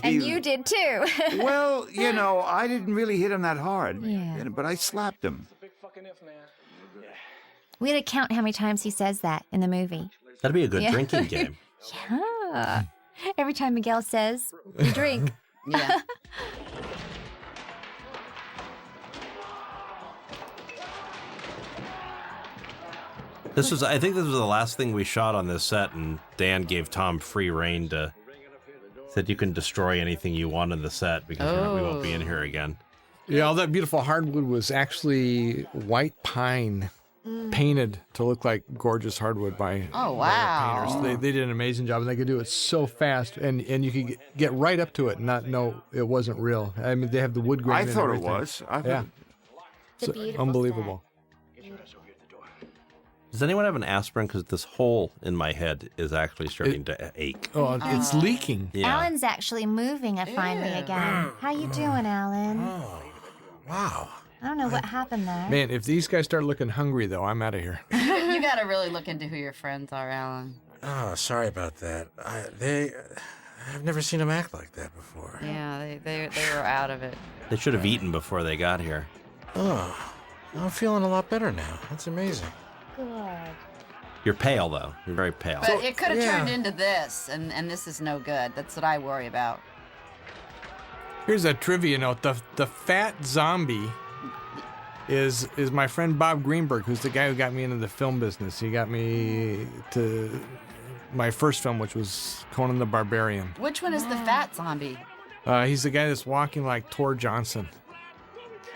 And you did too. Well, you know, I didn't really hit him that hard, Yeah. but I slapped him. We had to count how many times he says that in the movie. That'd be a good Yeah. drinking game. Yeah. Every time Miguel says, we drink. Yeah. I think this was the last thing we shot on this set, and Dan gave Tom free reign to said you can destroy anything you want on the set because we won't be in here again. Yeah, all that beautiful hardwood was actually white pine painted to look like gorgeous hardwood by Oh, by wow. painters. They did an amazing job, and they could do it so fast, and you could get right up to it and not know it wasn't real. I mean, they have the wood grain. I and thought it everything. was. I thought Yeah, It's a beautiful unbelievable. Does anyone have an aspirin? Because this hole in my head is actually starting to ache. Oh, it's leaking. Yeah. Alan's actually moving finally again. How you doing, Alan? Wow. I don't know what happened there. Man, if these guys start looking hungry, though, I'm out of here. You got to really look into who your friends are, Alan. Oh, sorry about that. I've never seen them act like that before. Yeah, they were out of it. They should have eaten before they got here. Oh, I'm feeling a lot better now. That's amazing. Good. You're pale, though. You're very pale. But it could have yeah. turned into this, and this is no good. That's what I worry about. Here's a trivia note: the fat zombie is my friend Bob Greenberg, who's the guy who got me into the film business. He got me to my first film, which was Conan the Barbarian. Which one is the fat zombie? He's the guy that's walking like Tor Johnson.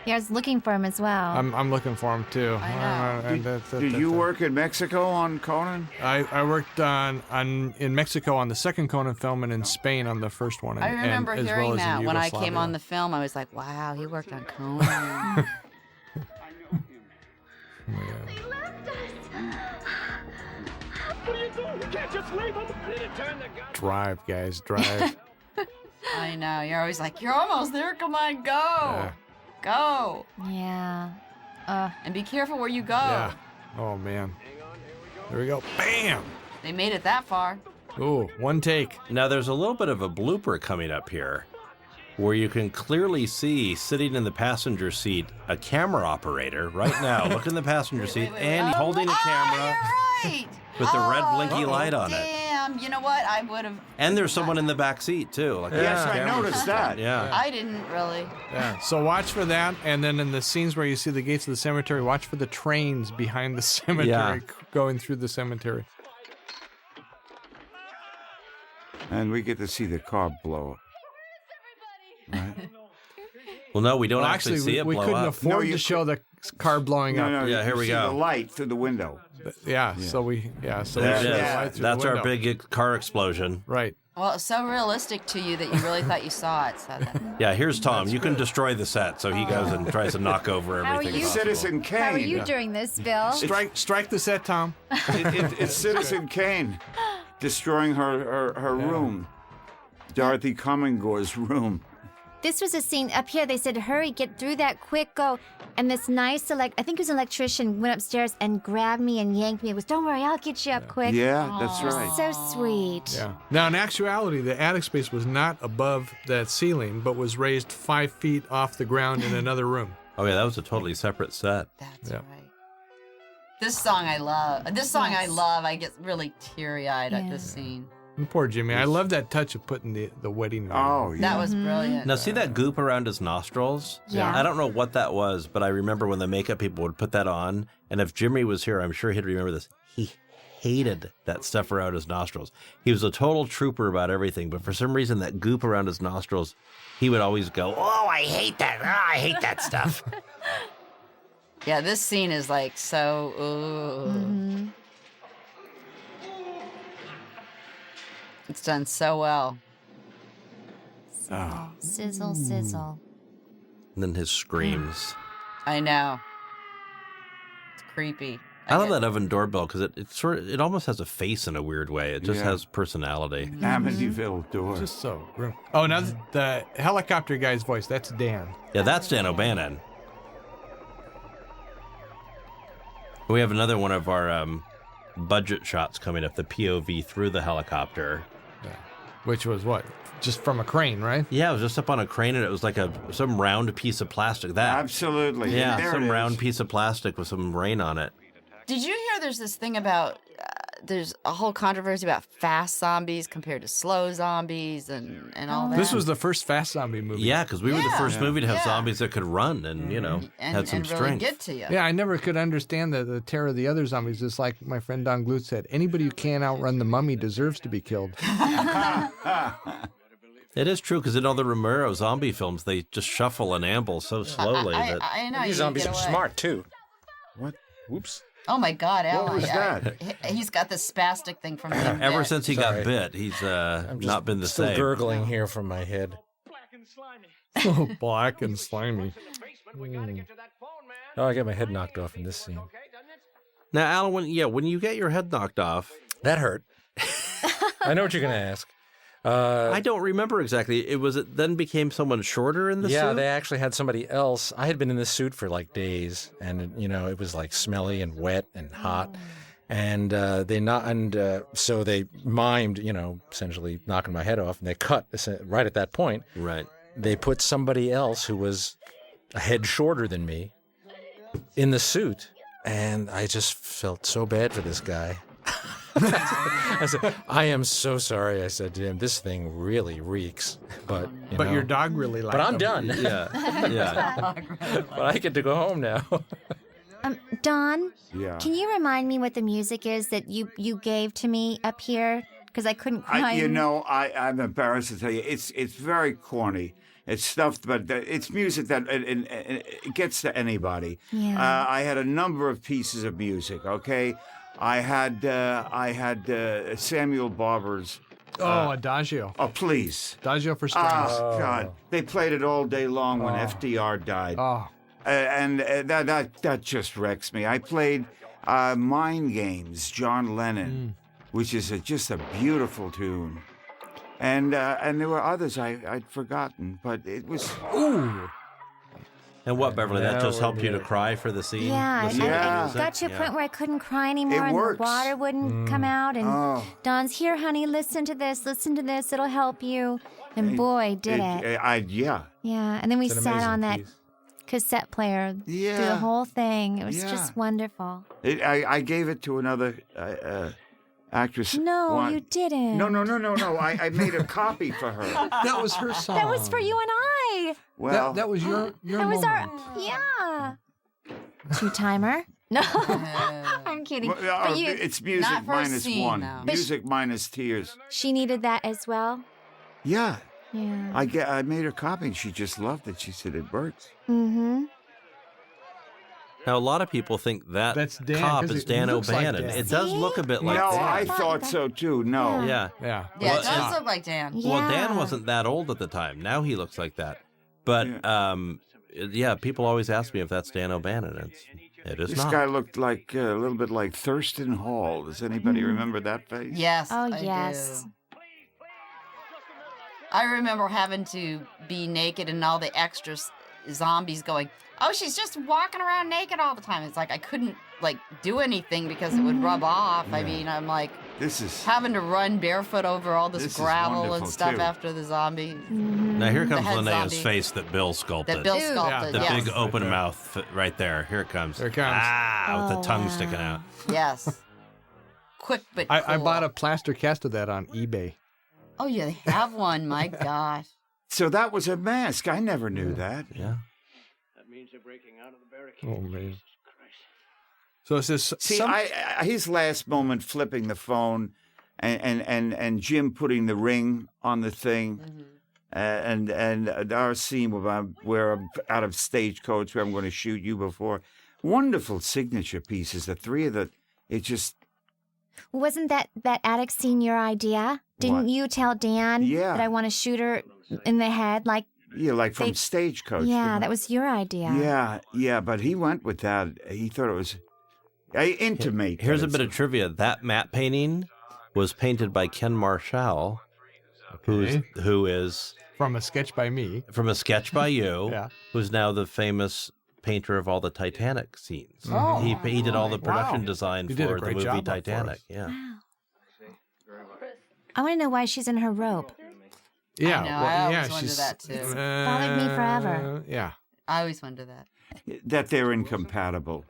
Yeah, I was looking for him as well. I'm looking for him too. I know. Did you work in Mexico on Conan? I worked in Mexico on the second Conan film and in Spain on the first one. I remember as hearing well as in that when I came Yugoslavia. on the film. I was like, wow, he worked on Conan. Drive, guys, drive. I know. You're always like, you're almost there. Come on, go. Yeah. Go. Yeah. And be careful where you go. Yeah. Oh, man. There we go. Bam! They made it that far. Ooh, one take. Now, there's a little bit of a blooper coming up here where you can clearly see sitting in the passenger seat a camera operator right now. Look in the passenger seat, and he's holding a camera Right. with the red blinky light on it. Damn. You know what? I would have. And there's someone in the back seat, too. Like Yes, I camera. noticed that. Yeah. I didn't really. Yeah. So watch for that, and then in the scenes where you see the gates of the cemetery, watch for the trains behind the cemetery going through the cemetery. And we get to see the car blow up. Right? Well, no, we don't Well, actually see it we blow couldn't up. afford to show the car blowing up. No, Yeah, here you we see go. the light through the window. Yeah. So we There see it the is. light through That's the our window. big car explosion. Right. Well, it's so realistic to you that you really thought you saw it. So that, Yeah, here's Tom. You can destroy the set. So he goes and tries to knock over How are everything. you? possible. Citizen Kane. How are you during this, Bill? Strike the set, Tom. It's Citizen Kane destroying her room. Dorothy Cominggore's room. This was a scene up here. They said, hurry, get through that quick, go. And this nice, I think it was an electrician, went upstairs and grabbed me and yanked me. It was, don't worry, I'll get you up quick. Yeah, that's It was right. so sweet. Yeah. Now, in actuality, the attic space was not above that ceiling, but was raised 5 feet off the ground in another room. Oh, yeah, that was a totally separate set. that's Yeah. right. This song I love. I get really teary-eyed at this scene. And poor Jimmy. I love that touch of putting the wedding ring. Oh, yeah. That was brilliant. Now, see that goop around his nostrils? Yeah. I don't know what that was, but I remember when the makeup people would put that on. And if Jimmy was here, I'm sure he'd remember this. He hated that stuff around his nostrils. He was a total trooper about everything, but for some reason, that goop around his nostrils, he would always go, "Oh, I hate that. Oh, I hate that stuff." Yeah, this scene is like so. Ooh. It's done so well. Oh. Sizzle, sizzle. And then his screams. I know. It's creepy. I love that oven doorbell because it almost has a face in a weird way. It just Yeah. has personality. Amityville door. Just so grim. Oh, now the helicopter guy's voice, that's Dan. Yeah, that's Dan O'Bannon. We have another one of our budget shots coming up, the POV through the helicopter. Which was what? Just from a crane, right? Yeah, it was just up on a crane, and it was like some round piece of plastic. That Absolutely. yeah, There some it is. round piece of plastic with some rain on it. Did you hear there's this thing about there's a whole controversy about fast zombies compared to slow zombies and all that? This was the first Fast Zombie movie. Yeah, because we were the Yeah. first movie to have Yeah. zombies that could run and had some and really strength. get to you. Yeah, I never could understand the terror of the other zombies. It's like my friend Don Gluth said, anybody who can't outrun the mummy deserves to be killed. It is true because in all the Romero zombie films, they just shuffle and amble so slowly that I know. These you zombies get are away. smart, too. What? Whoops. Oh my God, Al. What was that? He's got the spastic thing from being ever bit. since he Sorry. got bit, he's I'm just not been the still same. gurgling here from my head. Oh, black and slimy. Oh, I got my head knocked off in this scene. Now, Alan, when you get your head knocked off, That hurt. I know what you're going to ask. I don't remember exactly. It then became someone shorter in the Yeah, suit? they actually had somebody else. I had been in this suit for like days, and it was like smelly and wet and hot, and so they mimed, essentially knocking my head off, and they cut right at that point. Right. They put somebody else who was a head shorter than me in the suit, and I just felt so bad for this guy. I said, I am so sorry. I said to him, this thing really reeks. But But your dog really liked But I'm them. done. Yeah. But I get to go home now. Don, Yeah. can you remind me what the music is that you gave to me up here? Because I couldn't quite. I'm embarrassed to tell you. It's very corny. It's stuff, but it's music that it gets to anybody. Yeah. I had a number of pieces of music. Okay, I had Samuel Barber's. Adagio. Oh, please. Adagio for strings. Oh, God. They played it all day long when FDR died. Oh. And that just wrecks me. I played Mind Games, John Lennon, which is just a beautiful tune. And there were others I'd forgotten, but it was... Ooh. And what, Beverly? That Now just we're helped you to good. cry for the scene? Yeah, Listening to the I music? got to a Yeah. point where I couldn't cry anymore, and works. the water wouldn't come out. And Don's, here, honey, listen to this, it'll help you. And boy, did it. Yeah. Yeah, and then we It's an sat amazing on that piece. cassette player through Yeah. the whole thing. It was Yeah. just wonderful. I gave it to another actress. No, one- you didn't. No. I made a copy for her. That was her song. That was for you and I. Well, That was your That was moment. yeah. Two-timer? No, I'm kidding. But you, it's music Not for a minus scene, one. though. Music minus tears. she needed that as well. Yeah. Yeah. I made her copy and she just loved it. She said it works. Mm-hmm. Now, a lot of people think that That's Dan, cop 'cause is it Dan looks like O'Bannon. Dan. It does look a bit like no, Dan. I thought so too. No. Yeah. Yeah. Yeah, Well, it does look like Dan. Yeah. Well, Dan wasn't that old at the time. Now he looks like that. But, yeah, people always ask me if that's Dan O'Bannon. It is This not. guy looked like a little bit like Thurston Hall. Does anybody remember that face? Yes. Oh, I yes. do. I remember having to be naked and all the extra zombies going, oh, she's just walking around naked all the time. It's like I couldn't do anything because it would rub off. I mean, I'm like This is having to run barefoot over all this This is gravel and wonderful, stuff too. after the zombie. Now, here comes head Linnea's zombie. face that Bill sculpted. That Bill sculpted. The yes. big open mouth right there. Here it comes. There it comes. Ah, with Oh, the tongue wow. sticking out. Yes. Quick but I cool. bought a plaster cast of that on eBay. Oh, you have one. My gosh. so that was a mask. I never knew that. Yeah. That means they're breaking out of the barricade. Oh, man. So it says... See, his last moment flipping the phone and Jim putting the ring on the thing. And our scene where I'm out of Stagecoach, where I'm going to shoot you before. Wonderful signature pieces. The three of it just... Wasn't that attic scene your idea? Didn't What? you tell Dan Yeah. that I want to shoot her in the head? Like, Yeah, like from They- Stagecoach. yeah, that was your idea. Yeah, but he went with that. He thought it was... I intimate. Here's that a bit of trivia. That matte painting was painted by Ken Marshall, who is From a sketch by me. from a sketch by you, Yeah. who's now the famous painter of all the Titanic scenes. Oh. He did all the production Wow. design You did a for the great movie job up for Titanic. us. Yeah. Wow. I want to know why she's in her robe. Yeah. I know, I always yeah, wondered she's, that, too. Bothered me forever. Yeah. I always wonder that. That they're incompatible.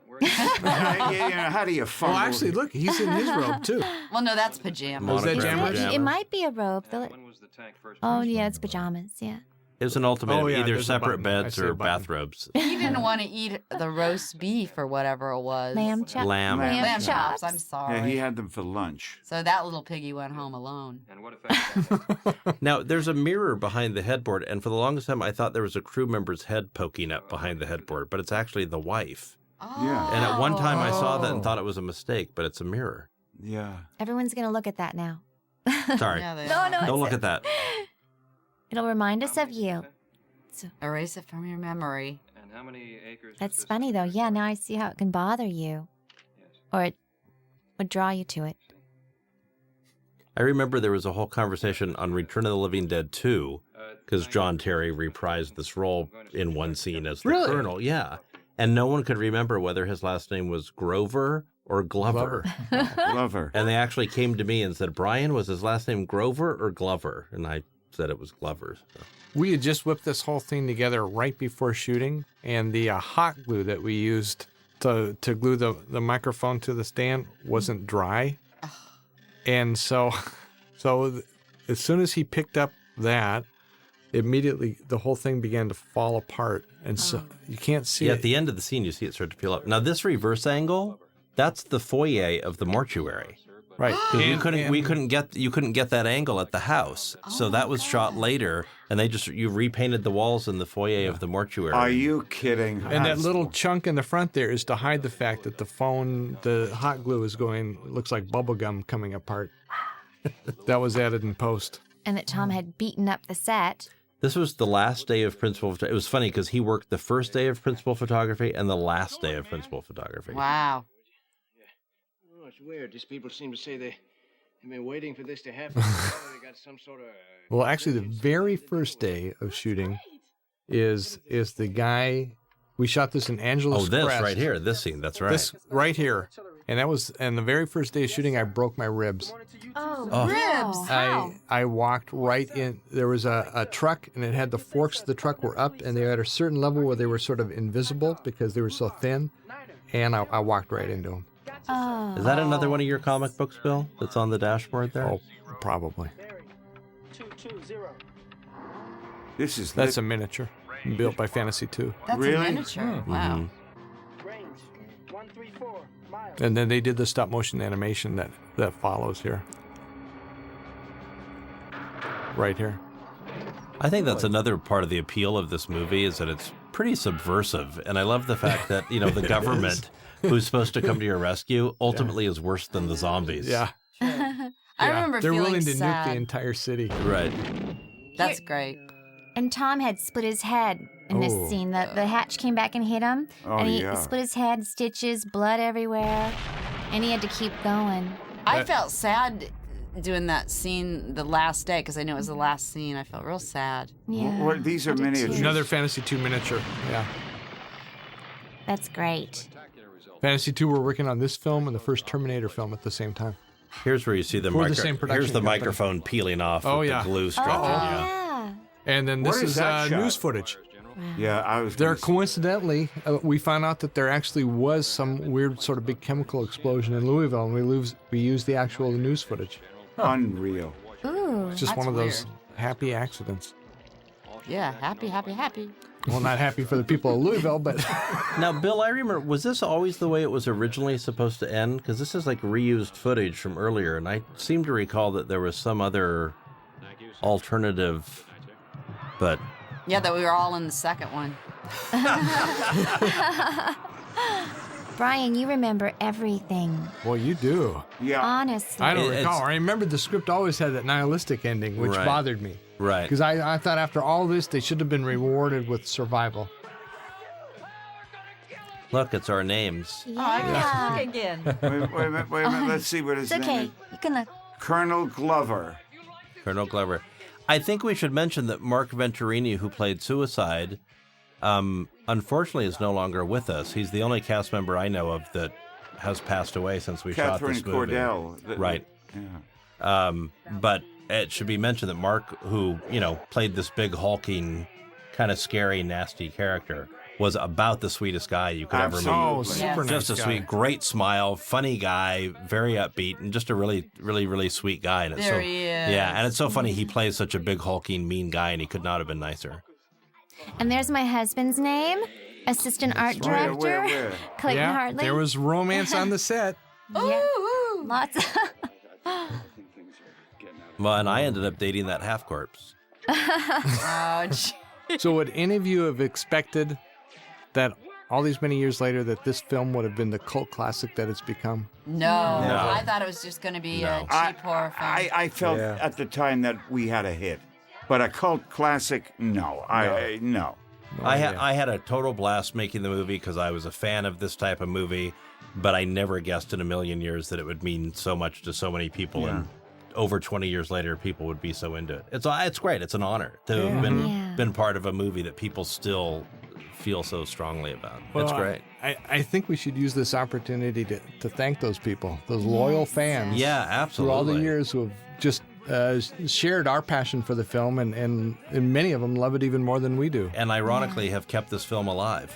How do you Oh, fumble? actually, look, he's in his robe, too. Well, no, that's pajamas. Was that Monochrome Jammers? It might be a robe. Though. When was the tank first? Oh, yeah, it's pajamas. Yeah. It was an ultimatum, Oh, yeah, either there's a separate button. I beds see a or button. bathrobes. He didn't want to eat the roast beef or whatever it was. Lamb chops. Lamb. Lamb chops. chops. I'm sorry. Yeah, he had them for lunch. So that little piggy went home alone. And what effect? Now, there's a mirror behind the headboard, and for the longest time, I thought there was a crew member's head poking up behind the headboard, but it's actually the wife. Oh. And at one time, I saw that and thought it was a mistake, but it's a mirror. Yeah. Everyone's going to look at that now. Sorry. Yeah, they No, are. no. Don't look at that. It'll remind us of you. Erase it from your memory. And how many acres? was That's this funny, though. first Yeah, one? now I see how it can bother you. Yes. Or it would draw you to it. I remember there was a whole conversation on Return of the Living Dead 2, because John Terry reprised this role in one scene as the Really? Colonel. Yeah. And no one could remember whether his last name was Grover or Glover. Glover. And they actually came to me and said, Brian, was his last name Grover or Glover? And I said it was Glover. So. We had just whipped this whole thing together right before shooting, and the hot glue that we used to glue the microphone to the stand wasn't dry. And so as soon as he picked up that, immediately the whole thing began to fall apart. And so you can't see Yeah, it. at the end of the scene, you see it start to peel up. Now, this reverse angle, that's the foyer of the mortuary. Right. 'Cause you couldn't get that angle at the house. So that was shot later, and you repainted the walls in the foyer of the mortuary. Are you kidding? And that little chunk in the front there is to hide the fact that the hot glue is looks like bubble gum coming apart. That was added in post. And that Tom had beaten up the set. This was the last day of principal photography. It was funny because he worked the first day of principal photography and the last day of principal photography. Wow. Oh, it's weird. These people seem to say they've been waiting for this to happen. They got some sort of. Well, actually, the very first day of shooting is the guy. We shot this in Angeles. Oh, this Crest. right here, this scene. That's right. This right here, and the very first day of shooting, I broke my ribs. Oh, ribs! How? I walked right in. There was a truck, and it had the forks of the truck were up, and they were at a certain level where they were sort of invisible because they were so thin, and I walked right into them. Oh. Is that another one of your comic books, Bill? That's on the dashboard there? Oh, probably. That's a miniature built by Fantasy 2. That's Really? a miniature. Wow. And then they did the stop motion animation that follows here. Right here. I think that's another part of the appeal of this movie is that it's pretty subversive. And I love the fact that, the government who's supposed to come to your rescue ultimately is worse than the zombies. Yeah. I remember They're feeling willing to sad. nuke the entire city. Right. That's great. And Tom had split his head in this Oh. scene. The hatch came back and hit him. Oh, and he yeah. split his head, stitches, blood everywhere. And he had to keep going. I felt sad doing that scene the last day because I knew it was the last scene. I felt real sad. Yeah. These are I did miniatures. too. Another Fantasy 2 miniature. Yeah. That's great. Fantasy 2 were working on this film and the first Terminator film at the same time. Here's where you see the, For the same production here's the company. microphone peeling off Oh, with yeah. the glue Oh, stretching. Yeah. yeah. And then Where this is is that shot? news footage. Yeah, I was. There, gonna say- coincidentally, we found out that there actually was some weird sort of big chemical explosion in Louisville, and we used the actual news footage. Unreal. Ooh. It's just That's one of those weird. happy accidents. Yeah, happy. Well, not happy for the people of Louisville, but Now, Bill, I remember, was this always the way it was originally supposed to end? Because this is like reused footage from earlier, and I seem to recall that there was some other alternative, but Yeah, that we were all in the second one. Brian, you remember everything. well, you do. Yeah. Honestly. I don't It's- recall. I remember the script always had that nihilistic ending, which Right. bothered me. right. Because I thought after all this, they should have been rewarded with survival. Look, it's our names. Yeah. Again. Wait a minute. Let's see what his It's okay. name You can look. is. Colonel Glover. Colonel Glover. I think we should mention that Mark Venturini, who played Suicide, unfortunately is no longer with us. He's the only cast member I know of that has passed away since we shot Catherine this movie. Cordell. Right. Yeah. But it should be mentioned that Mark, who, played this big, hulking, kind of scary, nasty character, was about the sweetest guy you could ever meet. Oh, Absolutely. super Just nice a guy. sweet, great smile, funny guy, very upbeat, and just a really, really, really sweet guy. And it's There so, he is. Yeah, and it's so funny he plays such a big, hulking, mean guy, and he could not have been nicer. And there's my husband's name, assistant art director, Where? Clayton Yeah, Hartley. there was romance on the set. Yeah. Lots. Well, and I ended up dating that half corpse. Oh, gee. So would any of you have expected that all these many years later that this film would have been the cult classic that it's become? No. I thought it was just going to be a cheap horror film. I felt Yeah. at the time that we had a hit, but a cult classic, no. No. I had a total blast making the movie because I was a fan of this type of movie, but I never guessed in a million years that it would mean so much to so many people. And over 20 years later, people would be so into it. It's great. It's an honor to have been part of a movie that people still feel so strongly about. It's great. I think we should use this opportunity to thank those people, those loyal fans. Yeah, Through absolutely. all the years who have just shared our passion for the film, and many of them love it even more than we do. And ironically have kept this film alive.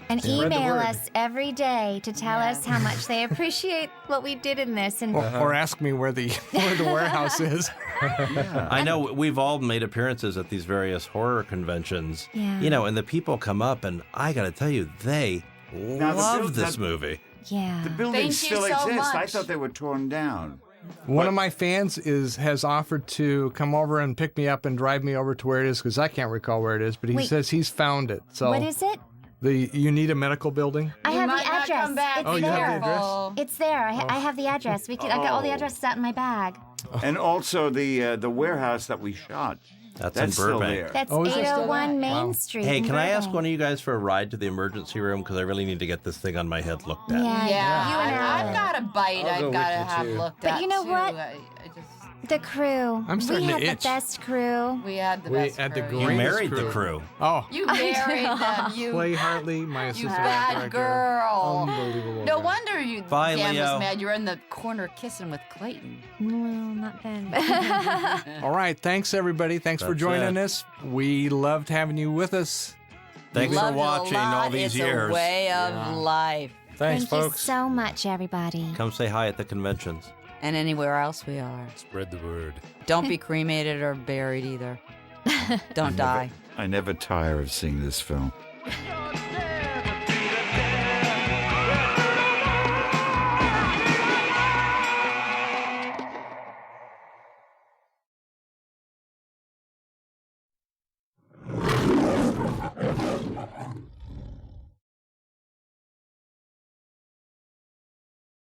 And Spread the email word. us every day to tell us how much they appreciate what we did in this. And Or ask me where the warehouse is. I know we've all made appearances at these various horror conventions. Yeah. You know, and the people come up, and I got to tell you, they love this movie. yeah. The building Thank you still so exists. I much. thought they were torn down. One of my fans has offered to come over and pick me up and drive me over to where it is because I can't recall where it is, but he Wait. says he's found it. So What is it? the Uneeda Medical Building. I You have might the not address. come back. It's Oh, you there. have the address? It's there. I have the address. I got all the addresses out in my bag. And also the warehouse that we shot. That's That's in still Burbank. there. That's Oh, is it still 801 there? Main Wow. Street. Hey, in can I ask Burbank. one of you guys for a ride to the emergency room? Because I really need to get this thing on my head looked at. Yeah, Yeah, you and I've Alan. got a bite I'll go I've got to with you, have too. looked But at. you know too. what? I just, The crew. I'm starting we to had itch. the best crew. we had the We best had the crew. You greatest married the crew. Oh, You married them. You Clay Hartley, my You assistant bad director. girl. Unbelievable. No guy. wonder you Bye, Dan Leo. was mad. You were in the corner kissing with Clayton. Well, not then. All right, thanks everybody. Thanks for That's joining it. us. We loved having you with us. Thanks for Loved it a watching all lot. these it's years. a way of life. Thanks, Thank you folks. so much, everybody. Come say hi at the conventions. And anywhere else we are. Spread the word. Don't be cremated or buried either. Don't die. I never tire of seeing this film.